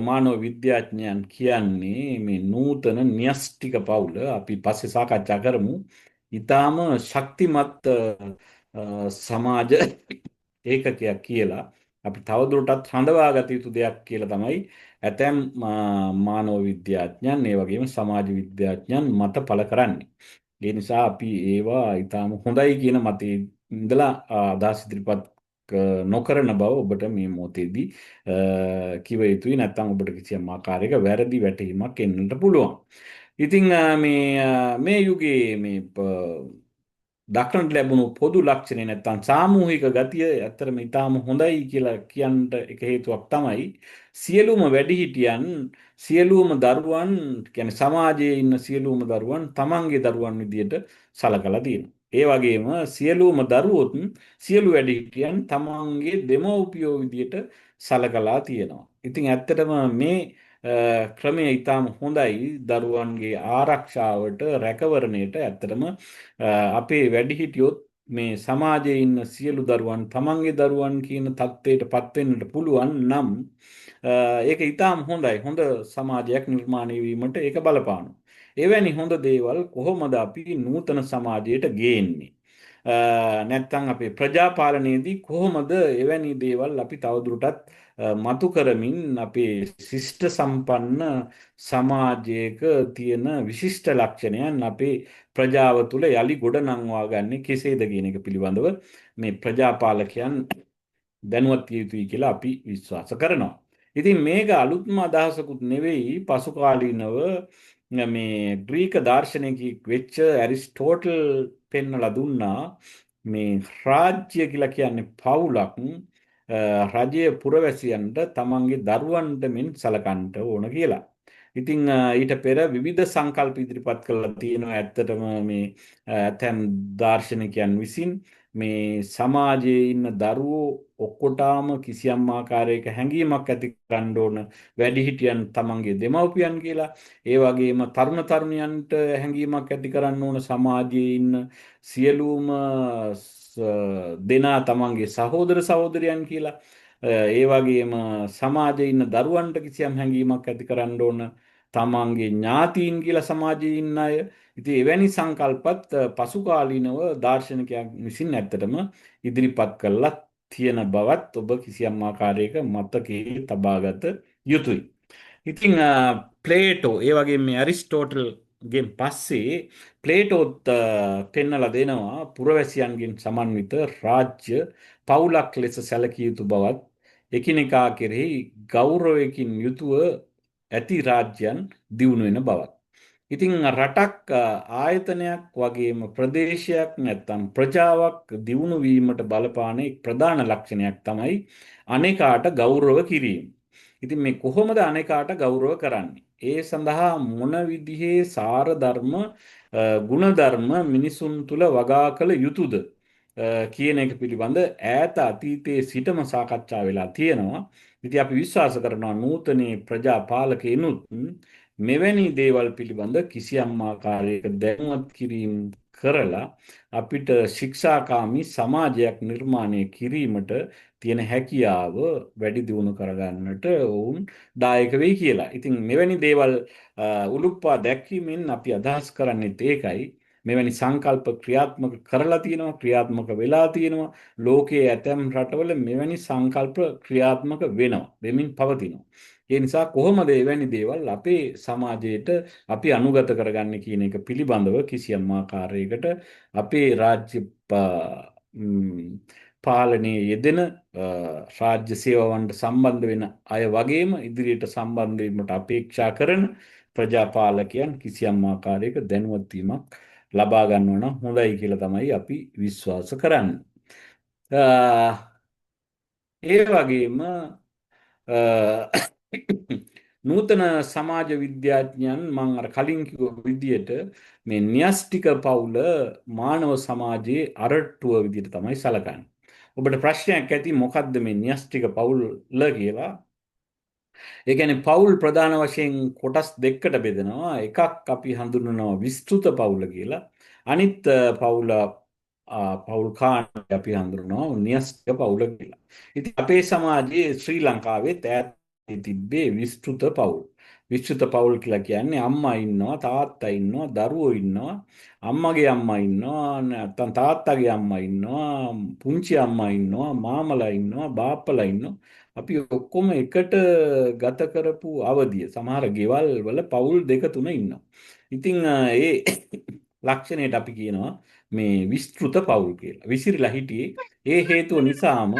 මානව විද්‍යාඥයන් කියන්නේ මේ නූතන න්‍යෂ්ටික පවුල අපි පස්සේ සාකච්ඡා කරමු. ඊටාම ශක්තිමත් සමාජ ඒකකයක් කියලා අපි තවදුරටත් හඳවාගත යුතු දෙයක් කියලා තමයි ඇතැම් මානව විද්‍යාඥයන් ඒ වගේම සමාජ විද්‍යාඥයන් මත පළ කරන්නේ. ඒ නිසා අපි ඒවා ඊටාම හොඳයි කියන මතයේ ඉඳලා අදහස් ඉදිරිපත් නොකරන බව ඔබට මේ මොහොතේදී කිව යුතුයි. නැත්නම් ඔබට කිසියම් ආකාරයක වැරදි වැටහීමක් එන්නට පුළුවන්. ඉතින් මේ යුගයේ මේ දක්නට ලැබුණු පොදු ලක්ෂණය නැත්තම් සාමූහික ගතිය ඇත්තටම ඉතාම හොඳයි කියලා කියන්න එක හේතුවක් තමයි සියලුම වැඩිහිටියන් සියලුම දරුවන් කියන්නේ සමාජයේ ඉන්න සියලුම දරුවන් තමන්ගේ දරුවන් විදියට සලකලා තියෙනවා. ඒ වගේම සියලුම දරුවොත් සියලු වැඩිහිටියන් තමන්ගේ දෙමව්පියෝ විදියට සලකලා තියෙනවා. ඉතින් ඇත්තටම මේ ක්‍රමය ඉතාම හොඳයි දරුවන්ගේ ආරක්ෂාවට රැකවරණයට ඇත්තටම අපේ වැඩිහිටියොත් මේ සමාජයේ ඉන්න සියලු දරුවන් තමන්ගේ දරුවන් කියන தත්ත්වයට පත් වෙන්නට පුළුවන් නම් ඒක ඉතාම හොඳයි. හොඳ සමාජයක් නිර්මාණය වීමට ඒක බලපානවා. එවැනි හොඳ දේවල් කොහොමද අපි නූතන සමාජයට ගේන්නේ? නැත්තම් අපේ ප්‍රජාපාලනයේදී කොහොමද එවැනි දේවල් අපි තවදුරටත් මතු කරමින් අපේ ශිෂ්ට සම්පන්න සමාජයක තියෙන විශිෂ්ට ලක්ෂණයන් අපේ ප්‍රජාව තුළ යලි ගොඩනංවා ගන්නේ කෙසේද කියන එක පිළිබඳව මේ ප්‍රජාපාලකයන් දැනුවත් විය යුතුයි කියලා අපි විශ්වාස කරනවා. ඉතින් මේක අලුත්ම අදහසකුත් නෙවෙයි පසු කාලීනව මේ ග්‍රීක දාර්ශනිකයෙක් වෙච්ච ඇරිස්ටෝටල් පෙන්වලා දුන්නා මේ රාජ්‍ය කියලා කියන්නේ පවුලක් රජයේ පුරවැසියන්ට තමන්ගේ දරුවන්ට මෙන් සලකන්න ඕන කියලා. ඉතින් ඊට පෙර විවිධ සංකල්ප ඉදිරිපත් කරලා තියෙනවා ඇත්තටම මේ ඇතැම් දාර්ශනිකයන් විසින් මේ සමාජයේ ඉන්න දරුවෝ ඔක්කොටම කිසියම් ආකාරයක හැඟීමක් ඇති කරන්න ඕන වැඩිහිටියන් තමන්ගේ දෙමව්පියන් කියලා. ඒ වගේම තරුණ තරුණියන්ට හැඟීමක් ඇති කරන්න ඕන සමාජයේ ඉන්න සියලුම දෙනා තමන්ගේ සහෝදර සහෝදරයන් කියලා. ඒ වගේම සමාජයේ ඉන්න දරුවන්ට කිසියම් හැඟීමක් ඇති කරන්න ඕන තමන්ගේ ඥාතීන් කියලා සමාජයේ ඉන්න අය. ඉතින් එවැනි සංකල්පත් පසු කාලීනව දාර්ශනිකයන් විසින් ඇත්තටම ඉදිරිපත් කළා තියෙන බවත් ඔබ කිසියම් ආකාරයක මතකයේ තබාගත යුතුයි. ඉතින් ප්ලේටෝ ඒ වගේම මේ ඇරිස්ටෝටල්ගෙන් පස්සේ ප්ලේටෝත් පෙන්නලා දෙනවා පුරවැසියන්ගෙන් සමන්විත රාජ්‍ය පවුලක් ලෙස සැලකිය යුතු බවත් එකිනෙකා කෙරෙහි ගෞරවයකින් යුතුව ඇති රාජ්‍යයන් දියුණු වෙන බවත්. ඉතින් රටක් ආයතනයක් වගේම ප්‍රදේශයක් නැත්තම් ප්‍රජාවක් දියුණු වීමට බලපාන එක් ප්‍රධාන ලක්ෂණයක් තමයි අනේකාට ගෞරව කිරීම. ඉතින් මේ කොහොමද අනේකාට ගෞරව කරන්නේ? ඒ සඳහා මොන විදිහේ සාර ධර්ම ගුණ ධර්ම මිනිසුන් තුල වගා කළ යුතුද කියන එක පිළිබඳ ඈත අතීතයේ සිටම සාකච්ඡා වෙලා තියෙනවා. ඉතින් අපි විශ්වාස කරනවා නූතනයේ ප්‍රජාපාලකයිනුත් මෙවැනි දේවල් පිළිබඳ කිසියම් ආකාරයක දැනුවත් කිරීම කරලා අපිට ශික්ෂාකාමී සමාජයක් නිර්මාණය කිරීමට තියෙන හැකියාව වැඩි දියුණු කරගන්නට ඔවුන් දායක වෙයි කියලා. ඉතින් මෙවැනි දේවල් උලුප්පා දැක්වීමෙන් අපි අදහස් කරන්නේත් ඒකයි. මෙවැනි සංකල්ප ක්‍රියාත්මක කරලා තියෙනවා, ක්‍රියාත්මක වෙලා තියෙනවා. ලෝකයේ ඇතැම් රටවල මෙවැනි සංකල්ප ක්‍රියාත්මක වෙනවා, වෙමින් පවතිනවා. ඒ නිසා කොහොමද එවැනි දේවල් අපේ සමාජයට අපි අනුගත කරගන්නේ කියන එක පිළිබඳව කිසියම් ආකාරයකට අපේ රාජ්‍ය පාලනයේ යෙදෙන රාජ්‍ය සේවාවන්ට සම්බන්ධ වෙන අය වගේම ඉදිරියට සම්බන්ධ වීමට අපේක්ෂා කරන ප්‍රජාපාලකයන් කිසියම් ආකාරයක දැනුවත් වීමක් ලබා ගන්නවා නම් හොඳයි කියලා තමයි අපි විශ්වාස කරන්නේ. ඒ වගේම නූතන සමාජ විද්‍යාඥයන් මම අර කලින් කිව්ව විදියට මේ න්‍යෂ්ටික පවුල මානව සමාජයේ අරට්ටුව විදියට තමයි සැලකන්නේ. ඔබට ප්‍රශ්නයක් ඇති මොකද්ද මේ න්‍යෂ්ටික පවුල කියලා? ඒ කියන්නේ පවුල් ප්‍රධාන වශයෙන් කොටස් දෙකකට බෙදෙනවා. එකක් අපි හඳුන්වනවා විස්තෘත පවුල කියලා. අනිත් පවුල් කාණ්ඩය අපි හඳුන්වනවා න්‍යෂ්ටික පවුල කියලා. ඉතින් අපේ සමාජයේ ශ්‍රී ලංකාවේ තිබ්බේ විස්තෘත පවුල්. විස්තෘත පවුල් කියලා කියන්නේ අම්මා ඉන්නවා, තාත්තා ඉන්නවා, දරුවෝ ඉන්නවා, අම්මගේ අම්මා ඉන්නවා, නැත්නම් තාත්තගේ අම්මා ඉන්නවා, පුංචි අම්මා ඉන්නවා, මාමලා ඉන්නවා, බාප්පලා ඉන්නවා. අපි ඔක්කොම එකට ගත කරපු අවධිය සමහර ගෙවල් වල පවුල් දෙක තුන ඉන්නවා. ඉතින් ඒ ලක්ෂණයට අපි කියනවා මේ විස්තෘත පවුල් කියලා. විසිරිලා හිටියේ ඒ හේතුව නිසාම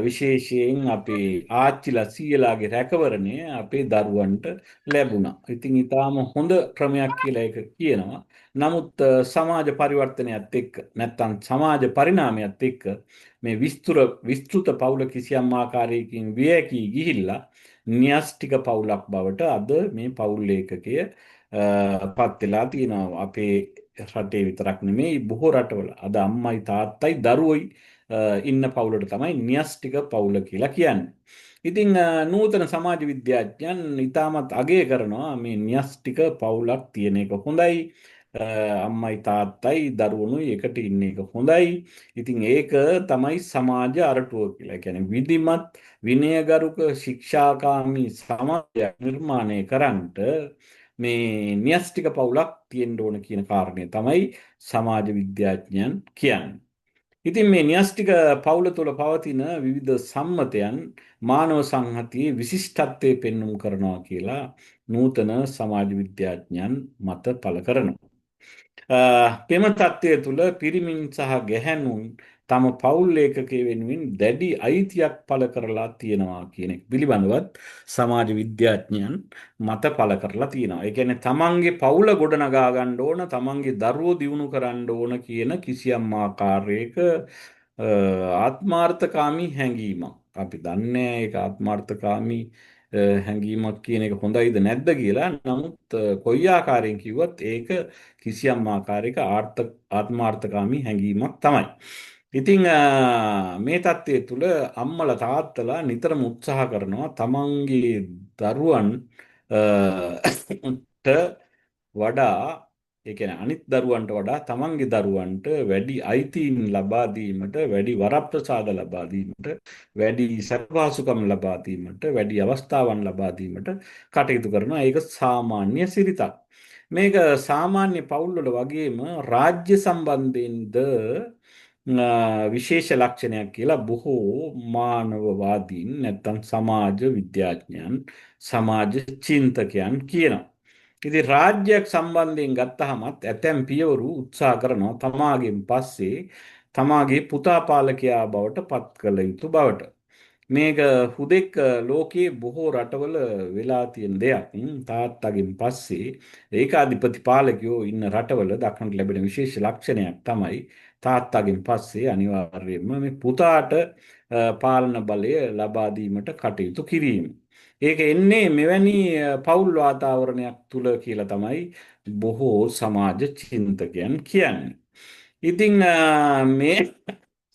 විශේෂයෙන් අපේ ආච්චිලා සීයලාගේ රැකවරණය අපේ දරුවන්ට ලැබුණා. ඉතින් ඊටාම හොඳ ක්‍රමයක් කියලා ඒක කියනවා. නමුත් සමාජ පරිවර්තනයත් එක්ක නැත්නම් සමාජ පරිණාමයත් එක්ක මේ විස්තෘත පවුල කිසියම් ආකාරයකින් වියැකී ගිහිල්ලා න්‍යෂ්ටික පවුලක් බවට අද මේ පවුල් ඒකකය පත් වෙලා තියෙනවා. අපේ රටේ විතරක් නෙමෙයි බොහෝ රටවල අද අම්මයි තාත්තයි දරුවෝයි ඉන්න පවුලට තමයි න්‍යෂ්ටික පවුල කියලා කියන්නේ. ඉතින් නූතන සමාජ විද්‍යාඥයන් ඉතාමත් අගය කරනවා මේ න්‍යෂ්ටික පවුලක් තියෙන එක හොඳයි. අම්මයි තාත්තයි දරුවනුයි එකට ඉන්න එක හොඳයි. ඉතින් ඒක තමයි සමාජ අරටුව කියලා. කියන්නේ විධිමත් විනයගරුක ශික්ෂාකාමී සමාජයක් නිර්මාණය කරන්නට මේ න්‍යෂ්ටික පවුලක් තියෙන්න ඕන කියන කාරණය තමයි සමාජ විද්‍යාඥයන් කියන්නේ. ඉතින් මේ න්‍යෂ්ටික පවුල තුළ පවතින විවිධ සම්මතයන් මානව සංහතියේ විශිෂ්ටත්වයේ පෙන්눔 කරනවා කියලා නූතන සමාජ විද්‍යාඥයන් මත පළ කරනවා. පෙම තත්ත්වය තුළ පිරිමින් සහ ගැහැණුන් තම පවුල් ඒකකයේ වෙනුවෙන් දැඩි අයිතියක් පළ කරලා තියෙනවා කියන එක පිළිබඳවත් සමාජ විද්‍යාඥයන් මත පළ කරලා තියෙනවා. ඒ කියන්නේ තමන්ගේ පවුල ගොඩනගා ගන්න ඕන, තමන්ගේ දරුවෝ දියුණු කරන්න ඕන කියන කිසියම් ආකාරයක ආත්මාර්ථකාමී හැඟීමක්. අපි දන්නේ ඒක ආත්මාර්ථකාමී හැඟීමක් කියන එක හොඳයිද නැද්ද කියලා. නමුත් කොයි ආකාරයෙන් කිව්වත් ඒක කිසියම් ආකාරයක ආත්මාර්ථකාමී හැඟීමක් තමයි. ඉතින් මේ தත්ත්වය තුළ අම්මලා තාත්තලා නිතරම උත්සාහ කරනවා තමන්ගේ දරුවන් ට වඩා ඒ කියන්නේ අනිත් දරුවන්ට වඩා තමන්ගේ දරුවන්ට වැඩි අයිතීන් ලබා දීමට, වැඩි වරප්‍රසාද ලබා දීමට, වැඩි සත්පහසුකම් ලබා දීමට, වැඩි අවස්ථාවන් ලබා දීමට කටයුතු කරනවා. ඒක සාමාන්‍ය සිරිතක්. මේක සාමාන්‍ය පවුල්වල වගේම රාජ්‍ය සම්බන්ධයෙන්ද විශේෂ ලක්ෂණයක් කියලා බොහෝ මානවවාදීන් නැත්නම් සමාජ විද්‍යාඥයන් සමාජ චින්තකයන් කියනවා. ඉතින් රාජ්‍යයක් සම්බන්ධයෙන් ගත්තහමත් ඇතැම් පියවරු උත්සාහ කරනවා තමාගෙන් පස්සේ තමාගේ පුතා පාලකයා බවට පත් කළ යුතු බවට. මේක හුදෙක් ලෝකයේ බොහෝ රටවල වෙලා තියෙන දෙයක්. තාත්තගෙන් පස්සේ ඒකාධිපති පාලකයෝ ඉන්න රටවල දක්නට ලැබෙන විශේෂ ලක්ෂණයක් තමයි තාත්තගෙන් පස්සේ අනිවාර්යයෙන්ම මේ පුතාට පාලන බලය ලබා දීමට කටයුතු කිරීම. ඒක එන්නේ මෙවැනි පවුල් වාතාවරණයක් තුල කියලා තමයි බොහෝ සමාජ චින්තකයන් කියන්නේ. ඉතින් මේ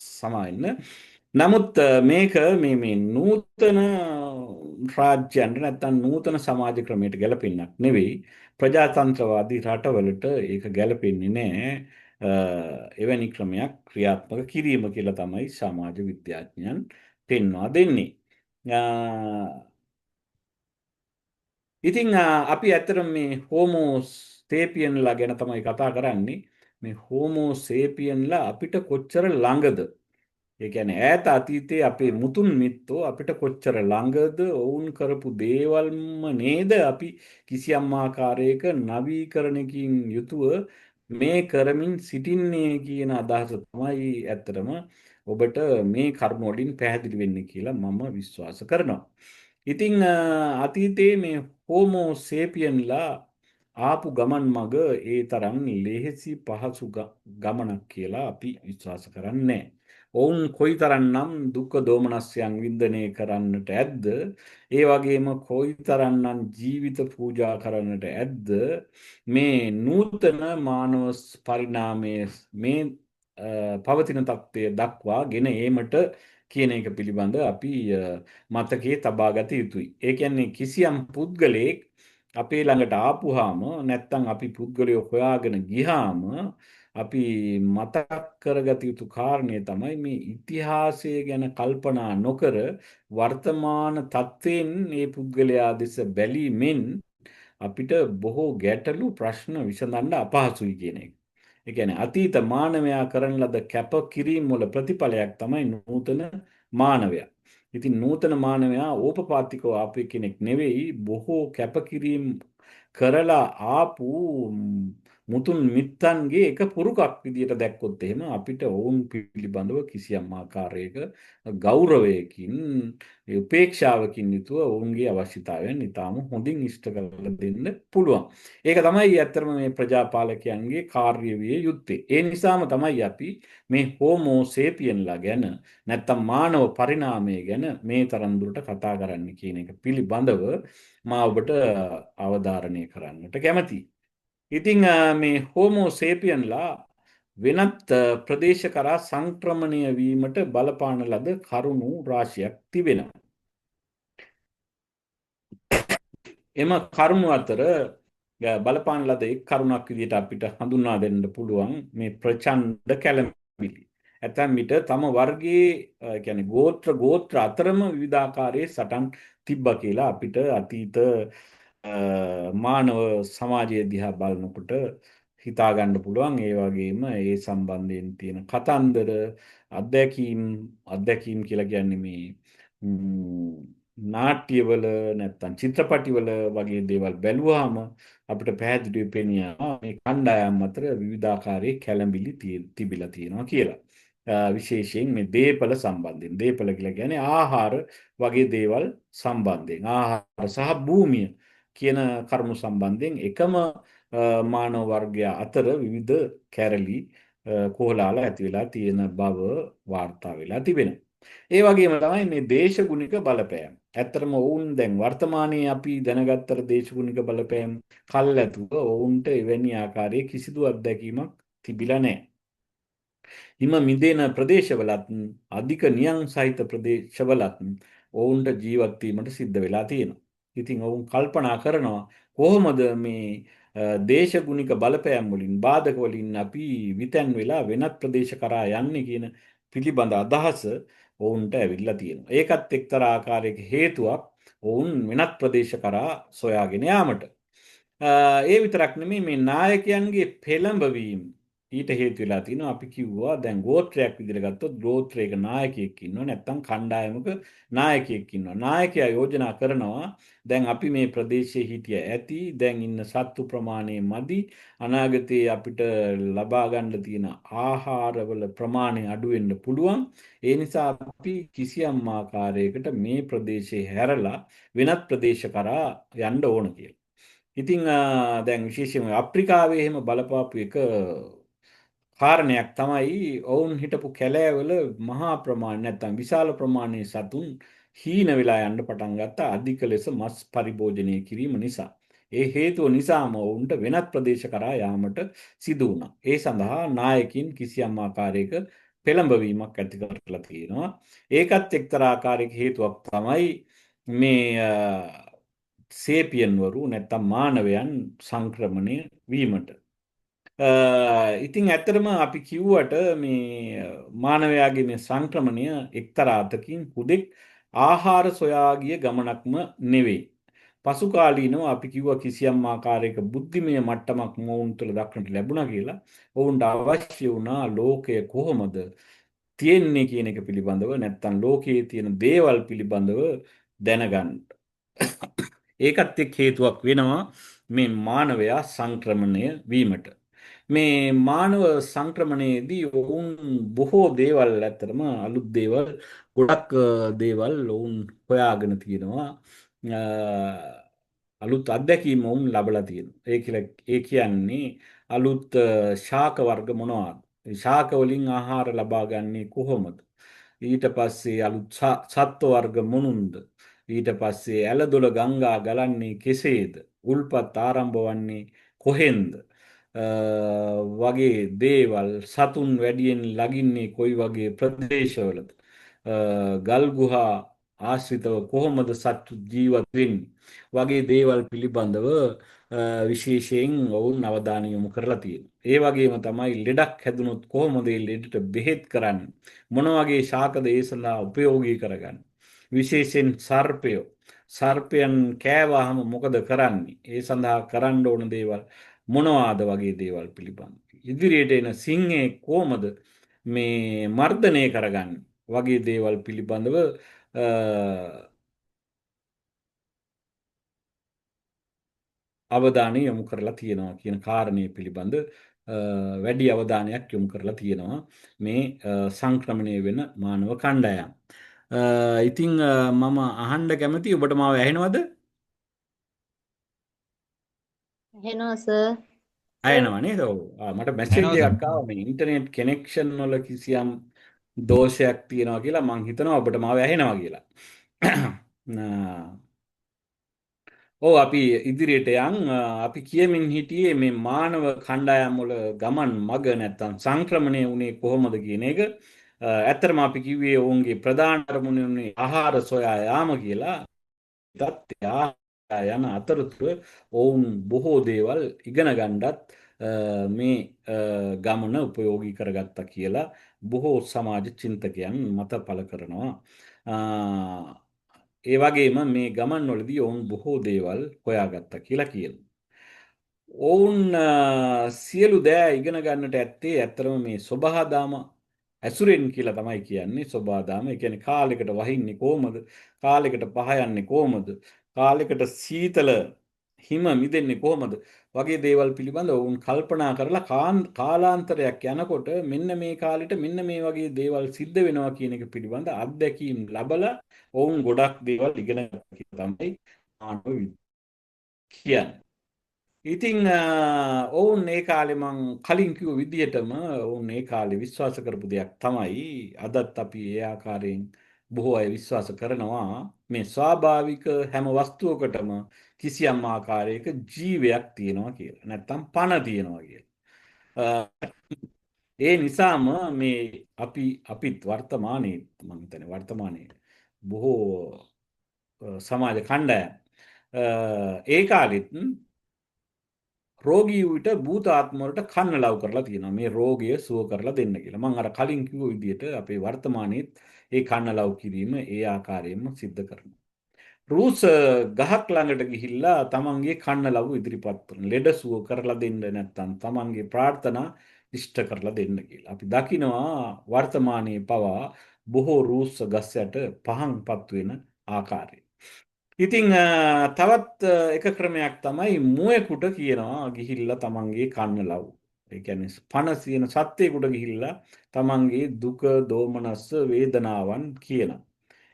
සමාවෙන්න නමුත් මේක මේ නූතන රාජ්‍යයන්ට නැත්තම් නූතන සමාජ ක්‍රමයට ගැලපෙන්නක් නෙවෙයි. ප්‍රජාතන්ත්‍රවාදී රටවලට ඒක ගැලපෙන්නේ නැහැ. එවැනි ක්‍රමයක් ක්‍රියාත්මක කිරීම කියලා තමයි සමාජ විද්‍යාඥයන් පෙන්වා දෙන්නේ. අ, ඉතින් අපි ඇත්තටම මේ හෝමෝ සේපියන්ලා ගැන තමයි කතා කරන්නේ. මේ හෝමෝ සේපියන්ලා අපිට කොච්චර ළඟද? ඒ කියන්නේ ඈත අතීතයේ අපේ මුතුන් මිත්තෝ අපිට කොච්චර ළඟද? ඔවුන් කරපු දේවල්ම නේද අපි කිසියම් ආකාරයක නවීකරණකින් යුතුව මේ කරමින් සිටින්නේ කියන අදහස තමයි ඇත්තටම ඔබට මේ කරුණ වලින් පැහැදිලි වෙන්නේ කියලා මම විශ්වාස කරනවා. ඉතින් අතීතයේ මේ හෝමෝ සේපියන්ලා ආපු ගමන් මග ඒ තරම් ලෙහෙසි පහසු ගමනක් කියලා අපි විශ්වාස කරන්නේ නැහැ. ඔවුන් කොයිතරම්නම් දුක් දෝමනස්යන් වින්දනය කරන්නට ඇද්ද? ඒ වගේම කොයිතරම්නම් ජීවිත පූජා කරන්නට ඇද්ද? මේ නූතන මානව පරිණාමයේ මේ පවතින තත්ත්වය දක්වා ගෙන ඒමට කියන එක පිළිබඳ අපි මතකයේ තබා ගත යුතුයි. ඒ කියන්නේ කිසියම් පුද්ගලයෙක් අපේ ළඟට ආපුහාම නැත්තම් අපි පුද්ගලයෝ හොයාගෙන ගියාම අපි මතක් කරගත යුතු කාරණය තමයි මේ ඉතිහාසය ගැන කල්පනා නොකර වර්තමාන තත්ත්වයෙන් මේ පුද්ගලයා දෙස බැලීමෙන් අපිට බොහෝ ගැටලු ප්‍රශ්න විසඳන්න අපහසුයි කියන එක. ඒ කියන්නේ අතීත මානවයා කරන ලද කැපකිරීම වල ප්‍රතිඵලයක් තමයි නූතන මානවයා. ඉතින් නූතන මානවයා ඕපපාතිකව ආපු කෙනෙක් නෙවෙයි බොහෝ කැපකිරීම කරලා ආපු මුතුන් මිත්තන්ගේ එක පුරුකක් විදියට දැක්කොත් එහෙම අපිට ඔවුන් පිළිබඳව කිසියම් ආකාරයක ගෞරවයකින් උපේක්ෂාවකින් යුතුව ඔවුන්ගේ අවශ්‍යතාවයන් ඉතාම හොඳින් ඉෂ්ට කරලා දෙන්න පුළුවන්. ඒක තමයි ඇත්තටම මේ ප්‍රජාපාලකයන්ගේ කාර්ය විය යුත්තේ. ඒ නිසාම තමයි අපි මේ හෝමෝ සේපියන්ලා ගැන නැත්තම් මානව පරිණාමය ගැන මේ තරම් දුරට කතා කරන්න කියන එක පිළිබඳව මා ඔබට අවධාරණය කරන්නට කැමතියි. ඉතින් මේ හෝමෝ සේපියන්ලා වෙනත් ප්‍රදේශ කරා සංක්‍රමණය වීමට බලපාන ලද කරුණු රාශියක් තිබෙනවා. එම කරුණු අතර බලපාන ලද එක් කරුණක් විදිහට අපිට හඳුන්වා දෙන්න පුළුවන් මේ ප්‍රචණ්ඩ කැළඹිලි. ඇතැම් විට තම වර්ගයේ කියන්නේ ගෝත්‍ර අතරම විවිධාකාරයේ සටන් තිබ්බා කියලා අපිට අතීත මානව සමාජය දිහා බලනකොට හිතා ගන්න පුළුවන්. ඒ වගේම ඒ සම්බන්ධයෙන් තියෙන කතන්දර අත්දැකීම් කියලා කියන්නේ මේ නාට්‍යවල නැත්තම් චිත්‍රපටිවල වගේ දේවල් බැලුවාම අපිට පැහැදිලිව පෙනියනවා මේ කණ්ඩායම් අතර විවිධාකාරයේ කැළඹිලි තිබිලා තියෙනවා කියලා. විශේෂයෙන් මේ දේපල සම්බන්ධයෙන් දේපල කියලා කියන්නේ ආහාර වගේ දේවල් සම්බන්ධයෙන් ආහාර සහ භූමිය කියන කරුණු සම්බන්ධයෙන් එකම මානව වර්ගය අතර විවිධ කැරලි කොහලාල ඇති වෙලා තියෙන බව වාර්තා වෙලා තිබෙනවා. ඒ වගේම තමයි මේ දේශගුණික බලපෑම්. ඇත්තටම ඔවුන් දැන් වර්තමානයේ අපි දැනගත්තර දේශගුණික බලපෑම් කල්ැතුව ඔවුන්ට එවැනි ආකාරයේ කිසිදු අත්දැකීමක් තිබිලා නැහැ. හිම මිදෙන ප්‍රදේශවලත් අධික නියං සහිත ප්‍රදේශවලත් ඔවුන්ට ජීවත් වීමට සිද්ධ වෙලා තියෙනවා. ඉතින් ඔවුන් කල්පනා කරනවා කොහොමද මේ දේශගුණික බලපෑම් වලින් බාධක වලින් අපි විතැන් වෙලා වෙනත් ප්‍රදේශ කරා යන්නේ කියන පිළිබඳ අදහස ඔවුන්ට ඇවිල්ලා තියෙනවා. ඒකත් එක්තරා ආකාරයක හේතුවක් ඔවුන් වෙනත් ප්‍රදේශ කරා සොයාගෙන යාමට. ඒ විතරක් නෙමෙයි මේ නායකයන්ගේ පෙළඹවීම ඊට හේතු වෙලා තිනවා. අපි කිව්වා දැන් ගෝත්‍රයක් විදිහට ගත්තොත් ගෝත්‍රයක නායකයෙක් ඉන්නවා නැත්නම් කණ්ඩායමක නායකයෙක් ඉන්නවා. නායකයා යෝජනා කරනවා දැන් අපි මේ ප්‍රදේශයේ හිටිය ඇති දැන් ඉන්න සත්තු ප්‍රමාණය මදි අනාගතයේ අපිට ලබා ගන්න තියෙන ආහාරවල ප්‍රමාණය අඩු වෙන්න පුළුවන්. ඒ නිසා අපි කිසියම් ආකාරයකට මේ ප්‍රදේශේ හැරලා වෙනත් ප්‍රදේශ කරා යන්න ඕන කියලා. ඉතින් දැන් විශේෂයෙන්ම අප්‍රිකාවේ එහෙම බලපාපු එක කාරණයක් තමයි ඔවුන් හිටපු කැලෑවල මහා ප්‍රමාණ නැත්නම් විශාල ප්‍රමාණයේ සතුන් හීන වෙලා යන්න පටන් ගත්තා අධික ලෙස මස් පරිභෝජනය කිරීම නිසා. ඒ හේතුව නිසාම ඔවුන්ට වෙනත් ප්‍රදේශ කරා යාමට සිදු වුණා. ඒ සඳහා නායකින් කිසියම් ආකාරයක පෙළඹවීමක් ඇති කරලා තියෙනවා. ඒකත් එක්තරා ආකාරයක හේතුවක් තමයි මේ සේපියන්වරු නැත්තම් මානවයන් සංක්‍රමණය වීමට. ඉතින් ඇත්තටම අපි කිව්වට මේ මානවයාගේ මේ සංක්‍රමණය එක්තරා අතකින් හුදෙක් ආහාර සොයා ගිය ගමනක්ම නෙවෙයි. පසු කාලීනව අපි කිව්වා කිසියම් ආකාරයක බුද්ධිමය මට්ටමක් මොවුන් තුළ දක්නට ලැබුණා කියලා. ඔවුන්ට අවශ්‍ය වුණා ලෝකය කොහොමද තියෙන්නේ කියන එක පිළිබඳව නැත්තම් ලෝකයේ තියෙන දේවල් පිළිබඳව දැනගන්න. ඒකත් එක් හේතුවක් වෙනවා මේ මානවයා සංක්‍රමණය වීමට. මේ මානව සංක්‍රමණයේදී ඔවුන් බොහෝ දේවල් ඇත්තටම අලුත් දේවල් ගොඩක් දේවල් ඔවුන් හොයාගෙන තියෙනවා. අලුත් අත්දැකීම් ඔවුන් ලබලා තියෙනවා. ඒ කියන්නේ අලුත් ශාක වර්ග මොනවාද? ශාක වලින් ආහාර ලබා ගන්නේ කොහොමද? ඊට පස්සේ අලුත් සත්ව වර්ග මොනුන්ද? ඊට පස්සේ ඇලදොල ගංගා ගලන්නේ කෙසේද? උල්පත් ආරම්භ වන්නේ කොහෙන්ද? වගේ දේවල් සතුන් වැඩියෙන් ලගින්නේ කොයි වගේ ප්‍රදේශවලද? ගල් ගුහා ආශ්‍රිතව කොහොමද සත්තු ජීවත් වෙන්නේ? වගේ දේවල් පිළිබඳව විශේෂයෙන් ඔවුන් අවධානය යොමු කරලා තියෙනවා. ඒ වගේම තමයි ලෙඩක් හැදුනොත් කොහොමද ඒ ලෙඩට බෙහෙත් කරන්නේ? මොන වගේ ශාකද ඒ සඳහා උපයෝගී කරගන්නේ? විශේෂයෙන් සර්පයන් කෑවහම මොකද කරන්නේ? ඒ සඳහා කරන්න ඕන දේවල් මොනවාද වගේ දේවල් පිළිබඳ. ඉදිරියට එන සිංහයෙක් කොහොමද මේ මර්ධනය කරගන්නේ වගේ දේවල් පිළිබඳව අවධානය යොමු කරලා තියෙනවා කියන කාරණය පිළිබඳ වැඩි අවධානයක් යොමු කරලා තියෙනවා මේ සංක්‍රමණය වෙන මානව කණ්ඩායම්. ඉතින් මම අහන්න කැමති ඔබට මාව ඇහෙනවද? ඇහෙනවා සර්. ඇහෙනවා නේද? ඔව්. මට මැසේජ් එකක් ආවා මේ ඉන්ටර්නෙට් කනෙක්ෂන් වල කිසියම් දෝෂයක් තියෙනවා කියලා මං හිතනවා ඔබට මාව ඇහෙනවා කියලා. ඔව් අපි ඉදිරියට යන් අපි කියමින් හිටියේ මේ මානව කණ්ඩායම් වල ගමන් මග නැත්තම් සංක්‍රමණය වුණේ කොහොමද කියන එක. ඇත්තටම අපි කිව්වේ ඔවුන්ගේ ප්‍රධාන අරමුණ වුණේ ආහාර සොයා යාම කියලා. තත්ත්වය යන අතරතුර ඔවුන් බොහෝ දේවල් ඉගෙන ගන්නත් මේ ගමන උපයෝගී කරගත්තා කියලා බොහෝ සමාජ චින්තකයන් මත පළ කරනවා. ඒ වගේම මේ ගමන්වලදී ඔවුන් බොහෝ දේවල් හොයාගත්තා කියලා කියනවා. ඔවුන් සියලු දෑ ඉගෙන ගන්නට ඇත්තේ ඇත්තටම මේ සබහාදාම ඇසුරෙන් කියලා තමයි කියන්නේ. සබහාදාම ඒ කියන්නේ කාලයකට වහින්නේ කොහමද? කාලයකට පහ යන්නේ කොහමද? කාලයකට සීතල හිම මිදෙන්නේ කොහමද? වගේ දේවල් පිළිබඳව ඔවුන් කල්පනා කරලා කාලාන්තරයක් යනකොට මෙන්න මේ කාලෙට මෙන්න මේ වගේ දේවල් සිද්ධ වෙනවා කියන එක පිළිබඳ අත්දැකීම් ලබලා ඔවුන් ගොඩක් දේවල් ඉගෙන ගත්තා කියලා තමයි මානව කියන්නේ. ඉතින් ඔවුන් ඒ කාලේ මං කලින් කිව්ව විදිහටම ඔවුන් ඒ කාලේ විශ්වාස කරපු දෙයක් තමයි අදත් අපි ඒ ආකාරයෙන් බොහෝ අය විශ්වාස කරනවා මේ ස්වාභාවික හැම වස්තුවකටම කිසියම් ආකාරයක ජීවයක් තියෙනවා කියලා. නැත්තම් පණ තියෙනවා කියලා. ඒ නිසාම මේ අපිත් වර්තමානයේ මම හිතන්නේ වර්තමානයේ බොහෝ සමාජ කණ්ඩායම් ඒ කාලෙත් රෝගී වූට භූත ආත්ම වලට කන්න ලව් කරලා තියෙනවා මේ රෝගය සුව කරලා දෙන්න කියලා. මම අර කලින් කිව්ව විදිහට අපේ වර්තමානයේත් ඒ කන්න ලව් කිරීම ඒ ආකාරයෙන්ම සිද්ධ කරනවා. රූස් ගහක් ළඟට ගිහිල්ලා තමන්ගේ කන්න ලව් ඉදිරිපත් කරන ලෙඩ සුව කරලා දෙන්න නැත්නම් තමන්ගේ ප්‍රාර්ථනා ඉෂ්ට කරලා දෙන්න කියලා. අපි දකිනවා වර්තමානයේ පවා බොහෝ රූස් ගස් යට පහන් පත්තු වෙන ආකාරය. ඉතින් තවත් එක ක්‍රමයක් තමයි මුවෙකුට කියනවා ගිහිල්ලා තමන්ගේ කන්න ලව්. ඒ කියන්නේ පණ සියන සත්වයකට ගිහිල්ලා තමන්ගේ දුක, දෝමනස්ස, වේදනාවන් කියනවා.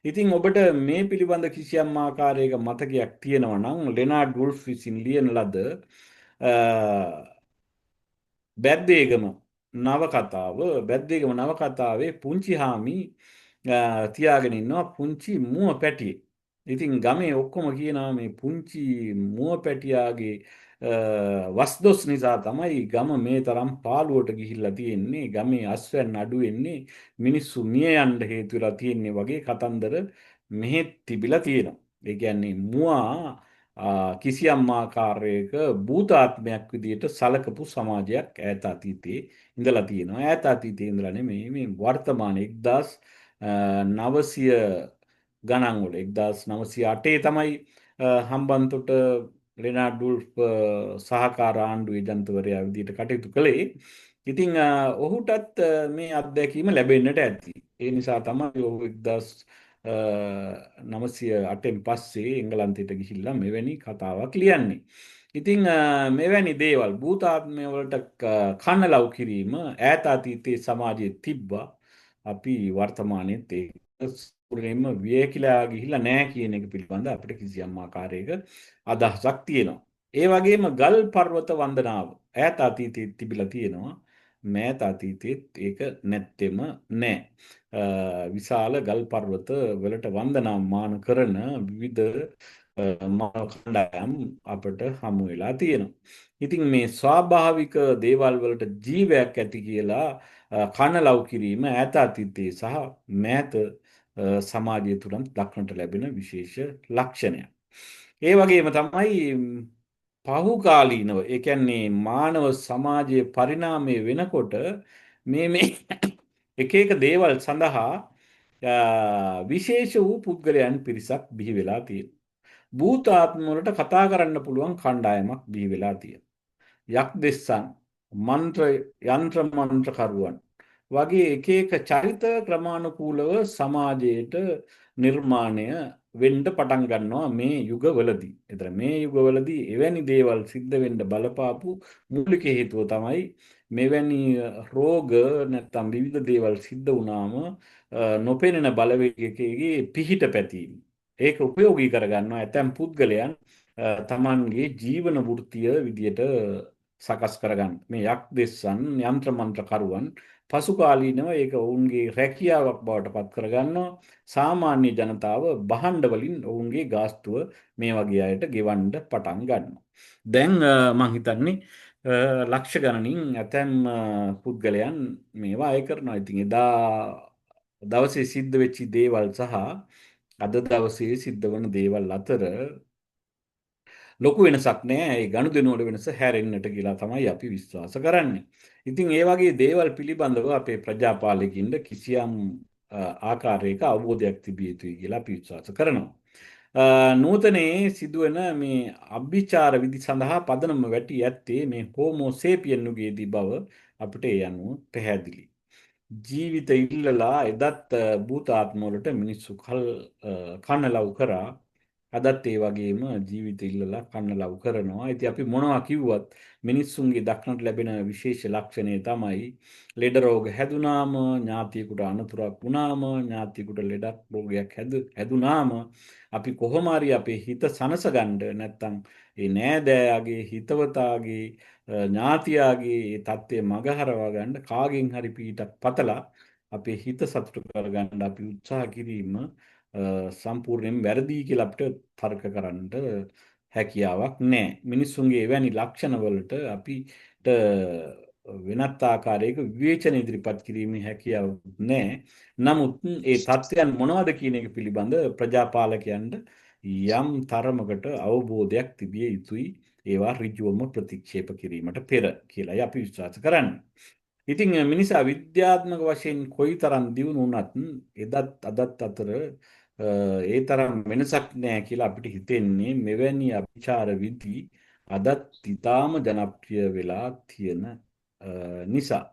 ඉතින් ඔබට මේ පිළිබඳ කිසියම් ආකාරයක මතකයක් තියෙනවා නම් ලෙනාඩ් වුල්ෆ් විසින් ලියන ලද බැද්දේගම නවකතාවේ පුංචි හාමි තියාගෙන ඉන්නවා පුංචි මුව පැටියෙක්. ඉතින් ගමේ ඔක්කොම කියනවා මේ පුංචි මුව පැටියාගේ වස්දොස් නිසා තමයි ගම මේ තරම් පාළුවට ගිහිල්ලා තියෙන්නේ. ගමේ අස්වැන්න අඩු වෙන්නේ, මිනිස්සු මිය යන්න හේතු වෙලා තියෙන්නේ වගේ කතන්දර මෙහෙත් තිබිලා තියෙනවා. ඒ කියන්නේ මුවා කිසියම් ආකාරයක භූතාත්මයක් විදිහට සලකපු සමාජයක් ඈත අතීතයේ ඉඳලා තියෙනවා. ඈත අතීතයේ ඉඳලා නෙමෙයි, මේ වර්තමාන 1900 ගණන් වල 1908 තමයි හම්බන්තොට ලෙනාඩ් ඩුල්ෆ් සහකාර ආණ්ඩු ඒජන්තවරයා විදිහට කටයුතු කළේ. ඉතින් ඔහුටත් මේ අත්දැකීම ලැබෙන්නට ඇති. ඒ නිසා තමයි ඔහු 1908න් පස්සේ එංගලන්තයට ගිහිල්ලා මෙවැනි කතාවක් ලියන්නේ. ඉතින් මෙවැනි දේවල් භූතාත්මය වලට කන ලව් කිරීම ඈත අතීතයේ සමාජයේ තිබ්බා. අපි වර්තමානයේත් ඒක පුරේම වියකිලා ගිහිල්ලා නැහැ කියන එක පිළිබඳ අපිට කිසියම් ආකාරයක අදහසක් තියෙනවා. ඒ වගේම ගල් පර්වත වන්දනාව ඈත අතීතයේ තිබිලා තියෙනවා. මෑත අතීතයේත් ඒක නැත්තෙම නැහැ. විශාල ගල් පර්වත වලට වන්දනාමාන කරන විවිධ මානව කණ්ඩායම් අපට හමු වෙලා තියෙනවා. ඉතින් මේ ස්වාභාවික දේවල් වලට ජීවයක් ඇති කියලා කන ලව් කිරීම ඈත අතීතයේ සහ මෑත සමාජය තුළ දක්නට ලැබෙන විශේෂ ලක්ෂණයක්. ඒ වගේම තමයි පහුකාලීනව, ඒ කියන්නේ මානව සමාජයේ පරිණාමය වෙනකොට මේ එක එක දේවල් සඳහා විශේෂ වූ පුද්ගලයන් පිරිසක් බිහි වෙලා තියෙනවා. භූතාත්ම වලට කතා කරන්න පුළුවන් කණ්ඩායමක් බිහි වෙලා තියෙනවා. යක්දෙස්සන්, යන්ත්‍ර මන්ත්‍රකරුවන් වගේ එක එක චරිත ක්‍රමානුකූලව සමාජයට නිර්මාණය වෙන්න පටන් ගන්නවා මේ යුගවලදී. ඒතර මේ යුගවලදී එවැනි දේවල් සිද්ධ වෙන්න බලපාපු මූලික හේතුව තමයි මෙවැනි රෝග නැත්නම් විවිධ දේවල් සිද්ධ වුණාම නොපෙනෙන බලවේගයකගේ පිහිට පැතීම. ඒක උපයෝගී කරගන්නවා ඇතැම් පුද්ගලයන් තමන්ගේ ජීවන වෘත්තිය විදියට සකස් කරගන්න. මේ යක්දෙස්සන්, යන්ත්‍ර මන්ත්‍රකරුවන් පසුකාලීනව ඒක ඔවුන්ගේ රැකියාවක් බවට පත් කරගන්නවා. සාමාන්‍ය ජනතාව බහණ්ඩ වලින් ඔවුන්ගේ ගාස්තුව මේ වගේ අයට ගෙවන්න පටන් ගන්නවා. දැන් මං හිතන්නේ ලක්ෂ ගණනින් ඇතැම් පුද්ගලයන් මේවා අය කරනවා. ඉතින් එදා දවසේ සිද්ධ වෙච්ච දේවල් සහ අද දවසේ සිද්ධ වන දේවල් අතර ලොකු වෙනසක් නෑ. ඒ ගනුදෙනු වල වෙනස හැරෙන්නට කියලා තමයි අපි විශ්වාස කරන්නේ. ඉතින් ඒ වගේ දේවල් පිළිබඳව අපේ ප්‍රජාපාලකින්ද කිසියම් ආකාරයක අවබෝධයක් තිබිය යුතුයි කියලා අපි විශ්වාස කරනවා. නූතනයේ සිදුවන මේ අභිචාර විධි සඳහා පදනම වැටි ඇත්තේ මේ හෝමෝ සේපියන් යුගයේදී බව අපිට ඒ අනුව පැහැදිලි. ජීවිත ඉල්ලලා එදත් භූතාත්ම වලට මිනිස්සු කන්න ලව් කරා. අදත් ඒ වගේම ජීවිත ඉල්ලලා කන්න ලව් කරනවා. ඉතින් අපි මොනවා කිව්වත් මිනිස්සුන්ගේ දක්නට ලැබෙන විශේෂ ලක්ෂණය තමයි ලෙඩ රෝග හැදුනාම, ඥාතියෙකුට අනතුරක් වුණාම, ඥාතියෙකුට ලෙඩක් රෝගයක් හැදුනාම අපි කොහොම හරි අපේ හිත සනසගන්න නැත්තම් ඒ නෑදෑයාගේ, හිතවතාගේ, ඥාතියාගේ ඒ தත්ත්වය මගහරවා ගන්න කාගෙන් හරි පීඩක් පතලා අපේ හිත සතුට කරගන්න අපි උත්සාහ කිරීම සම්පූර්ණයෙන් වැරදි කියලා අපිට තර්ක කරන්න හැකියාවක් නැහැ. මිනිස්සුන්ගේ එවැනි ලක්ෂණ වලට අපිට වෙනත් ආකාරයක විවේචන ඉදිරිපත් කිරීමේ හැකියාවක් නැහැ. නමුත් ඒ තත්ත්වයන් මොනවද කියන එක පිළිබඳ ප්‍රජාපාලකයන්ට යම් තරමකට අවබෝධයක් තිබිය යුතුයි. ඒවා ඍජුවම ප්‍රතික්ෂේප කිරීමට පෙර කියලායි අපි විශ්වාස කරන්නේ. ඉතින් මිනිසා විද්‍යාත්මක වශයෙන් කොයිතරම් දියුණු වුණත් එදත් අදත් අතර ඒ තරම් වෙනසක් නැහැ කියලා අපිට හිතෙන්නේ මෙවැනි අභිචාර විධි අදත් ඉතාම ජනප්‍රිය වෙලා තියෙන නිසා.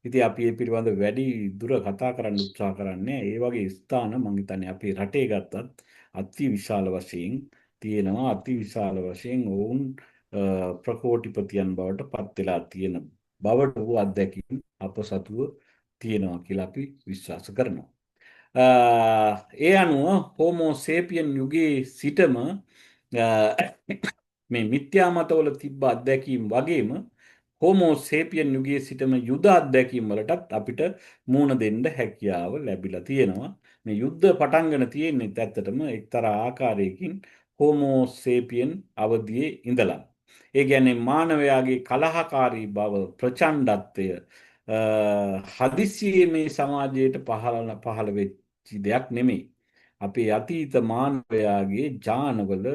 ඉතින් අපි මේ පිළිබඳ වැඩි දුර කතා කරන්න උත්සාහ කරන්නේ ඒ වගේ ස්ථාන මම හිතන්නේ අපේ රටේ ගත්තත් අති විශාල වශයෙන් තියෙනවා. අති විශාල වශයෙන් ඔවුන් ප්‍රකෝටිපතියන් බවට පත් වෙලා තියෙන බවට වූ අත්දැකීම් අප සතුව තියෙනවා කියලා අපි විශ්වාස කරනවා. ඒ අනුව හෝමෝ සේපියන් යුගයේ සිටම මේ මිත්‍යා මතවල තිබ්බ අත්දැකීම් වගේම හෝමෝ සේපියන් යුගයේ සිටම යුද අත්දැකීම් වලටත් අපිට මූණ දෙන්න හැකියාව ලැබිලා තියෙනවා. මේ යුද්ධ පටන්ගෙන තියෙන්නේ ඇත්තටම එක්තරා ආකාරයකින් හෝමෝ සේපියන් අවදියේ ඉඳලා. ඒ කියන්නේ මානවයාගේ කලහකාරී බව ප්‍රචණ්ඩත්වය හදිස්සියේ මේ සමාජයට පහළ වෙච්ච දෙයක් නෙමෙයි. අපේ අතීත මානවයාගේ ජානවල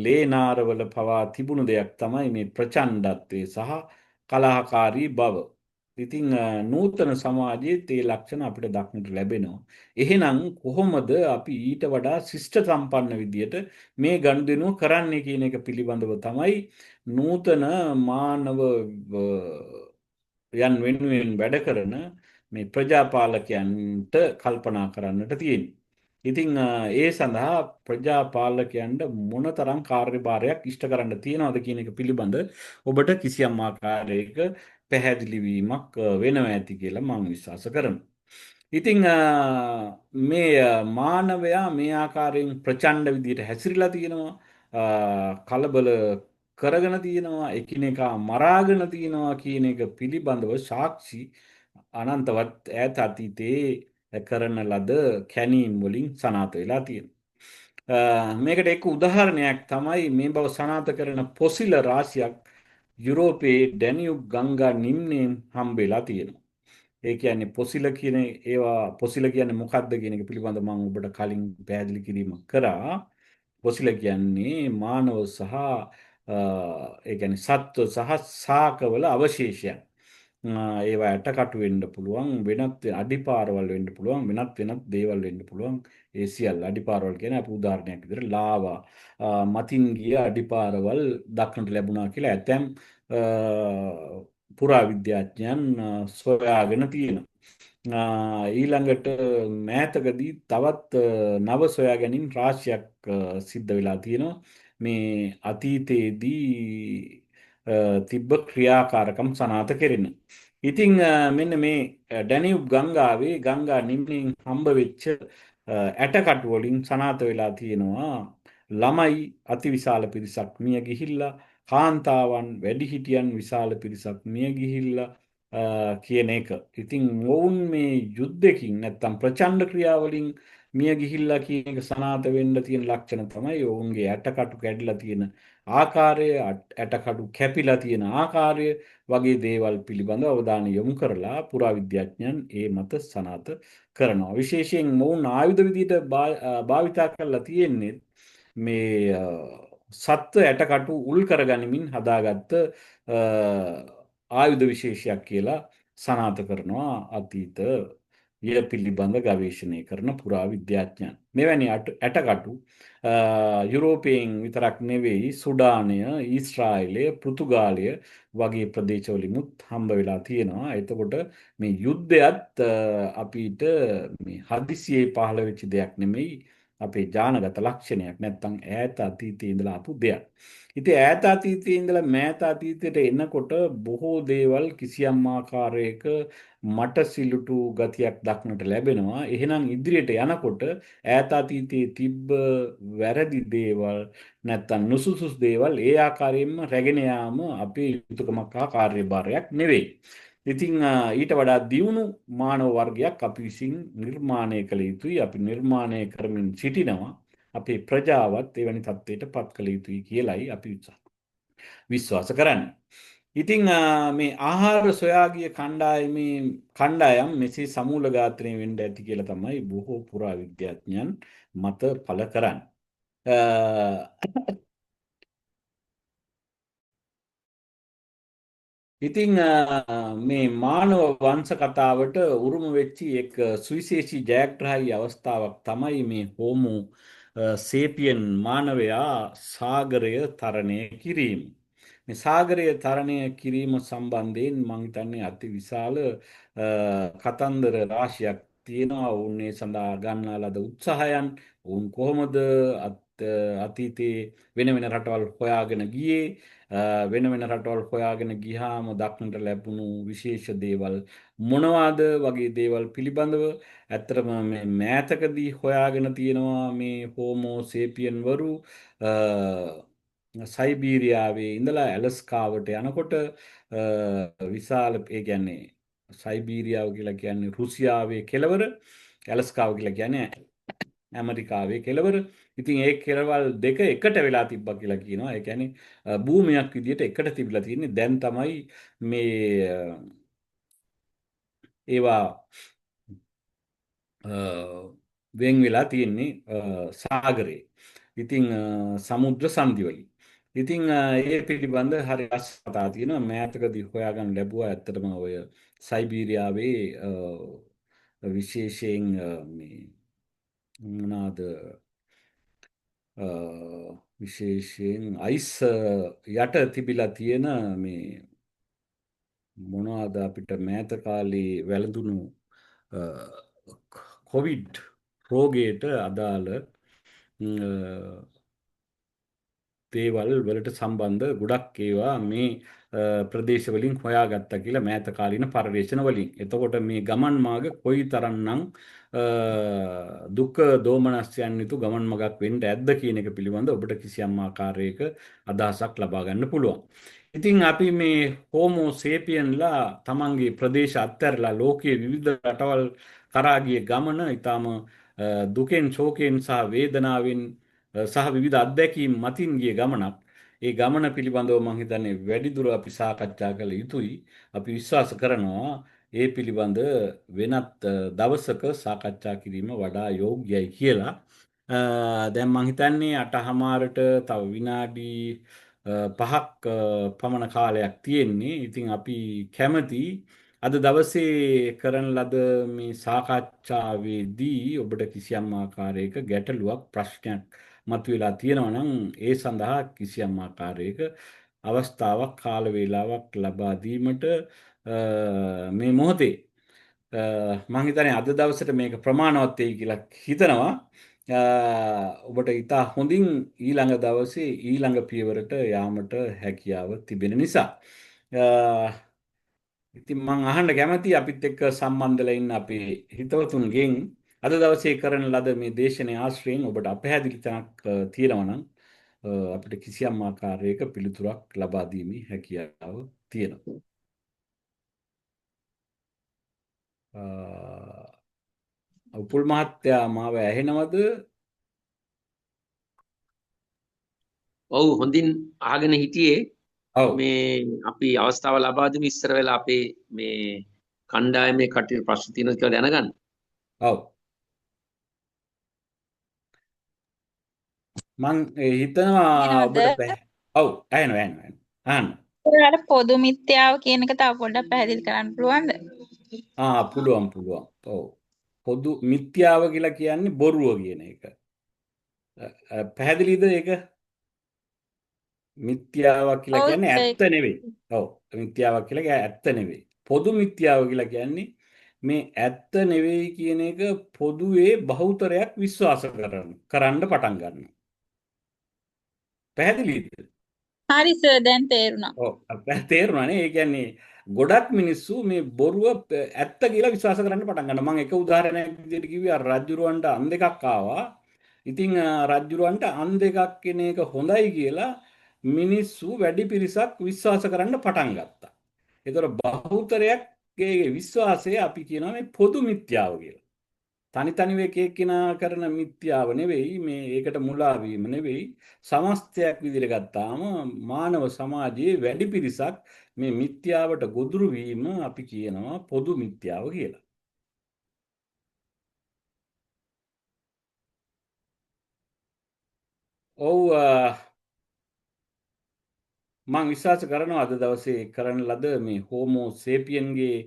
ලේනාරවල පවා තිබුණු දෙයක් තමයි මේ ප්‍රචණ්ඩත්වය සහ කලහකාරී බව. ඉතින් නූතන සමාජයේ ඒ ලක්ෂණ අපිට දක්නට ලැබෙනවා. එහෙනම් කොහොමද අපි ඊට වඩා ශිෂ්ට සම්පන්න විදියට මේ ගනුදෙනුව කරන්නේ කියන එක පිළිබඳව තමයි නූතන මානව යන් වෙනුවෙන් වැඩ කරන මේ ප්‍රජාපාලකයන්ට කල්පනා කරන්නට තියෙන්නේ. ඉතින් ඒ සඳහා ප්‍රජාපාලකයන්ට මොනතරම් කාර්යභාරයක් ඉෂ්ට කරන්න තියෙනවද කියන එක පිළිබඳ ඔබට කිසියම් ආකාරයක පැහැදිලි වීමක් වෙනවා ඇති කියලා මම විශ්වාස කරනවා. ඉතින් මේ මානවයා මේ ආකාරයෙන් ප්‍රචණ්ඩ විදියට හැසිරීලා තියෙනවා. කලබල කරගෙන තියෙනවා, එකිනෙකා මරාගෙන තියෙනවා කියන එක පිළිබඳව සාක්ෂි අනන්තවත් ඈත අතීතයේ කරන ලද කැණීම් වලින් සනාථ වෙලා තියෙනවා. මේකට එක් උදාහරණයක් තමයි මේ බව සනාථ කරන පොසිල රාශියක් යුරෝපයේ ඩැනියුබ් ගංගා නිම්නයෙන් හම්බෙලා තියෙනවා. ඒ කියන්නේ පොසිල කියන ඒවා පොසිල කියන්නේ මොකක්ද කියන එක පිළිබඳව මම ඔබට කලින් පැහැදිලි කිරීමක් කරා. පොසිල කියන්නේ මානව සහ ඒ කියන්නේ සත්ව සහ ශාකවල අවශේෂයන්. ඒවා ඇටකටු වෙන්න පුළුවන්, වෙනත් අඩිපාරවල් වෙන්න පුළුවන්, වෙනත් දේවල් වෙන්න පුළුවන්. ඒ සියල්ල අඩිපාරවල් කියන අප උදාහරණයක් විදිහට ලාවා මතින් ගිය අඩිපාරවල් දක්නට ලැබුණා කියලා ඇතැම් පුරාවිද්‍යාඥයන් සොයාගෙන තියෙනවා. ඊළඟට මෑතකදී තවත් නව සොයා ගැනීම් රාශියක් සිද්ධ වෙලා තියෙනවා. මේ අතීතයේදී තිබ්බ ක්‍රියාකාරකම් සනාථ කෙරෙන. ඉතින් මෙන්න මේ ඩැනියුබ් ගංගාවේ ගංගා නිම්නයෙන් හම්බ වෙච්ච ඇටකටු වලින් සනාථ වෙලා තියෙනවා ළමයි අතිවිශාල පිරිසක් මිය ගිහිල්ලා, කාන්තාවන් වැඩිහිටියන් විශාල පිරිසක් මිය ගිහිල්ලා කියන එක. ඉතින් මොවුන් මේ යුද්ධකින් නැත්තම් ප්‍රචණ්ඩ ක්‍රියාවලින් මිය ගිහිල්ලා කියන එක සනාථ වෙන්න තියෙන ලක්ෂණ තමයි ඔවුන්ගේ ඇටකටු කැඩිලා තියෙන ආකාරය, ඇටකටු කැපිලා තියෙන ආකාරය වගේ දේවල් පිළිබඳව අවධානය යොමු කරලා පුරාවිද්‍යාඥයන් ඒ මත සනාථ කරනවා. විශේෂයෙන් මොවුන් ආයුධ විදිහට භාවිතා කරලා තියෙන්නේ මේ සත්ව ඇටකටු උල් කරගනිමින් හදාගත්ත ආයුධ විශේෂයක් කියලා සනාථ කරනවා අතීත පිළිබඳ ගවේෂණය කරන පුරාවිද්‍යාඥයන්. මෙවැනි ඇටකටු යුරෝපයෙන් විතරක් නෙවෙයි සුඩානය, ඊශ්‍රායලය, පෘතුගාලය වගේ ප්‍රදේශවලිමුත් හම්බ වෙලා තියෙනවා. එතකොට මේ යුද්ධයත් අපිට මේ හදිසියේ පහළ වෙච්ච දෙයක් නෙමෙයි. අපේ ජානගත ලක්ෂණයක් නැත්තම් ඈත අතීතයේ ඉඳලා ආපු දෙයක්. ඉතින් ඈත අතීතයේ ඉඳලා මෑත අතීතයට එනකොට බොහෝ දේවල් කිසියම් ආකාරයක මට සිලුටු ගතියක් දක්නට ලැබෙනවා. එහෙනම් ඉදිරියට යනකොට ඈත අතීතයේ තිබ්බ වැරදි දේවල් නැත්තම් නුසුසුසු දේවල් ඒ ආකාරයෙන්ම රැගෙන යාම අපේ යුතුයකමක් හා කාර්යභාරයක් නෙවෙයි. ඉතින් ඊට වඩා දියුණු මානව වර්ගයක් අපි විසින් නිර්මාණය කළ යුතුයි. අපි නිර්මාණය කරමින් සිටිනවා. අපේ ප්‍රජාවත් එවැනි තත්ත්වයට පත් කළ යුතුයි කියලයි අපි විශ්වාස කරන්නේ. ඉතින් මේ ආහාර සොයා ගිය කණ්ඩායම් මෙසේ සමූල ඝාතනය වෙන්න ඇති කියලා තමයි බොහෝ පුරාවිද්‍යාඥයන් මත පළ කරන්නේ. ඉතින් මේ මානව වංශ කතාවට උරුම වෙච්චි එක් සුවිශේෂී ජයග්‍රහී අවස්ථාවක් තමයි මේ හෝමෝ සේපියන් මානවයා සාගරය තරණය කිරීම. මේ සාගරය තරණය කිරීම සම්බන්ධයෙන් මම හිතන්නේ අති විශාල කතන්දර රාශියක් තියෙනවා. ඔවුන් ඒ සඳහා ගන්නා ලද උත්සාහයන්, ඔවුන් කොහොමද අතීතයේ වෙන වෙන රටවල් හොයාගෙන ගියේ, වෙන වෙන රටවල් හොයාගෙන ගියාම දක්නට ලැබුණු විශේෂ දේවල් මොනවාද වගේ දේවල් පිළිබඳව ඇත්තටම මේ මෑතකදී හොයාගෙන තියෙනවා මේ හෝමෝ සේපියන් වරු සයිබීරියාවේ ඉඳලා ඇලස්කාවට යනකොට විශාල ඒ කියන්නේ සයිබීරියාව කියලා කියන්නේ රුසියාවේ කෙළවර, ඇලස්කාව කියලා කියන්නේ ඇමරිකාවේ කෙළවර. ඉතින් ඒ කෙළවල් දෙක එකට වෙලා තිබ්බා කියලා කියනවා. ඒ කියන්නේ භූමියක් විදියට එකට තිබිලා තියෙන්නේ. දැන් තමයි මේ ඒවා වෙන් වෙලා තියෙන්නේ සාගරේ. ඉතින් සමුද්‍ර සංධි වලින්. ඉතින් ඒ පිළිබඳ හරි අස්කතා තියෙනවා. මෑතකදී හොයාගන්න ලැබුවා ඇත්තටම ඔය සයිබීරියාවේ විශේෂයෙන් මේ මොනවාද විශේෂයෙන් අයිස් යට තිබිලා තියෙන මේ මොනවාද අපිට මෑත කාලේ වැළඳුණු කොවිඩ් රෝගයට අදාළ දේවල් වලට සම්බන්ධ ගොඩක් ඒවා මේ ප්‍රදේශවලින් හොයාගත්තා කියලා මෑත කාලීන පර්යේෂණ වලින්. එතකොට මේ ගමන් මාර්ග කොයිතරම්නම් දුක් දෝමනස්යන් යුතු ගමන් මගක් වෙන්න ඇද්ද කියන එක පිළිබඳ ඔබට කිසියම් ආකාරයක අදහසක් ලබා ගන්න පුළුවන්. ඉතින් අපි මේ හෝමෝ සේපියන්ලා තමන්ගේ ප්‍රදේශ අත්හැරලා ලෝකයේ විවිධ රටවල් කරා ගිය ගමන ඊටාම දුකෙන් ශෝකයෙන් සහ වේදනාවෙන් සහ විවිධ අත්දැකීම් මතින් ගිය ගමනක්. ඒ ගමන පිළිබඳව මම හිතන්නේ වැඩිදුර අපි සාකච්ඡා කළ යුතුයි. අපි විශ්වාස කරනවා ඒ පිළිබඳ වෙනත් දවසක සාකච්ඡා කිරීම වඩා යෝග්‍යයි කියලා. දැන් මම හිතන්නේ 8:00ට තව විනාඩි 5ක් පමණ කාලයක් තියෙන්නේ. ඉතින් අපි කැමති අද දවසේ කරන ලද මේ සාකච්ඡාවේදී ඔබට කිසියම් ආකාරයක ගැටලුවක් ප්‍රශ්නයක් මතුවලා තියෙනවා නම් ඒ සඳහා කිසියම් ආකාරයක අවස්ථාවක් කාල වේලාවක් ලබා දීමට මේ මොහොතේ මම හිතන්නේ අද දවසට මේක ප්‍රමාණවත් වෙයි කියලා හිතනවා. ඔබට ඉතා හොඳින් ඊළඟ දවසේ ඊළඟ පියවරට යාමට හැකියාව තිබෙන නිසා. ඉතින් මම අහන්න කැමතියි අපිත් එක්ක සම්බන්ධලා ඉන්න අපේ හිතවතුන්ගෙන් අද දවසේ කරන ලද මේ දේශනේ ආශ්‍රයෙන් ඔබට අපහැදිලි තැනක් තියෙනවා නම් අපිට කිසියම් ආකාරයක පිළිතුරක් ලබා දීමේ හැකියාව තියෙනවා. උපුල් මහත්තයා මාව ඇහෙනවද? ඔව් හොඳින් අහගෙන හිටියේ ඔව්. මේ අපි අවස්ථාව ලබා දෙමු ඉස්සර වෙලා අපේ මේ කණ්ඩායමේ කටයුතු ප්‍රශ්න තියෙනවා කියලා දැනගන්න. ඔව්. මං හිතනවා ඔබට ඔව් ඇහෙනවා. අහන්න. අර පොදු මිත්‍යාව කියන එක තව පොඩ්ඩක් පැහැදිලි කරන්න පුළුවන්ද? පුළුවන්. ඔව්. පොදු මිත්‍යාව කියලා කියන්නේ බොරුව කියන එක. පැහැදිලිද ඒක? මිත්‍යාවක් කියලා කියන්නේ ඇත්ත නෙවෙයි. ඔව්. මිත්‍යාවක් කියලා කියන්නේ ඇත්ත නෙවෙයි. පොදු මිත්‍යාව කියලා කියන්නේ මේ ඇත්ත නෙවෙයි කියන එක පොදුවේ බහුතරයක් විශ්වාස කරන්න පටන් ගන්නවා. පැහැදිලිද? හරි සර් දැන් තේරුණා. ඔව් තේරුණානේ. ඒ කියන්නේ ගොඩක් මිනිස්සු මේ බොරුව ඇත්ත කියලා විශ්වාස කරන්න පටන් ගන්නවා. මම එක උදාහරණයක් විදිහට කිව්වේ අර රජ්ජුරුවන්ට අන් දෙකක් ආවා. ඉතින් රජ්ජුරුවන්ට අන් දෙකක් කෙන එක හොඳයි කියලා මිනිස්සු වැඩි පිරිසක් විශ්වාස කරන්න පටන් ගත්තා. ඒතර බහුතරයක්ගේ විශ්වාසය අපි කියනවා මේ පොදු මිත්‍යාව කියලා. තනි තනිව එක එක්කෙනා කරන මිත්‍යාව නෙවෙයි මේ ඒකට මුලා වීම නෙවෙයි සමස්තයක් විදිහට ගත්තාම මානව සමාජයේ වැඩි පිරිසක් මේ මිත්‍යාවට ගොදුරු වීම අපි කියනවා පොදු මිත්‍යාව කියලා. ඔව් මම විශ්වාස කරනවා අද දවසේ කරන ලද මේ හෝමෝ සේපියන්ගේ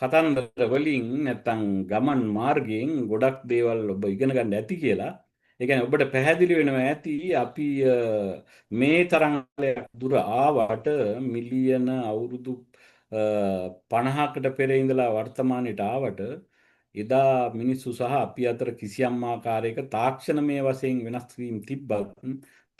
කතන්දර වලින් නැත්තම් ගමන් මාර්ගයෙන් ගොඩක් දේවල් ඔබ ඉගෙන ගන්න ඇති කියලා. ඒ කියන්නේ ඔබට පැහැදිලි වෙනවා ඇති අපි මේ තරම් දුර ආවට මිලියන අවුරුදු 50කට පෙර ඉඳලා වර්තමානයට ආවට එදා මිනිස්සු සහ අපි අතර කිසියම් ආකාරයක තාක්ෂණමය වශයෙන් වෙනස් වීම තිබ්බත්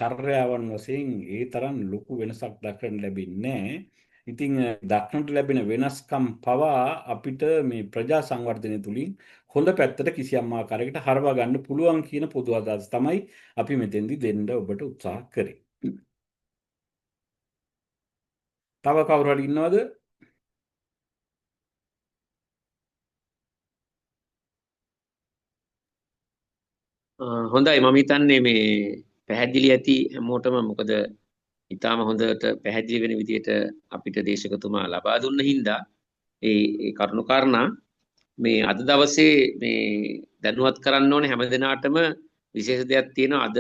චර්යාවන් වශයෙන් ඒ තරම් ලොකු වෙනසක් දක්වන්න ලැබෙන්නේ නැහැ. ඉතින් දක්නට ලැබෙන වෙනස්කම් පවා අපිට මේ ප්‍රජා සංවර්ධනය තුලින් හොඳ පැත්තට කිසියම් ආකාරයකට හරවා ගන්න පුළුවන් කියන පොදු අදහස තමයි අපි මෙතෙන්දි දෙන්න ඔබට උත්සාහ කරේ. තව කවුරු හරි ඉන්නවද? හොඳයි මම හිතන්නේ මේ පැහැදිලි ඇති හැමෝටම මොකද ඊටාම හොඳට පැහැදිලි වෙන විදිහට අපිට දේශකතුමා ලබා දුන්න හින්දා ඒ කරුණු කාරණා මේ අද දවසේ මේ දැනුවත් කරන්න ඕනේ හැම දිනාටම විශේෂ දෙයක් තියෙනවා අද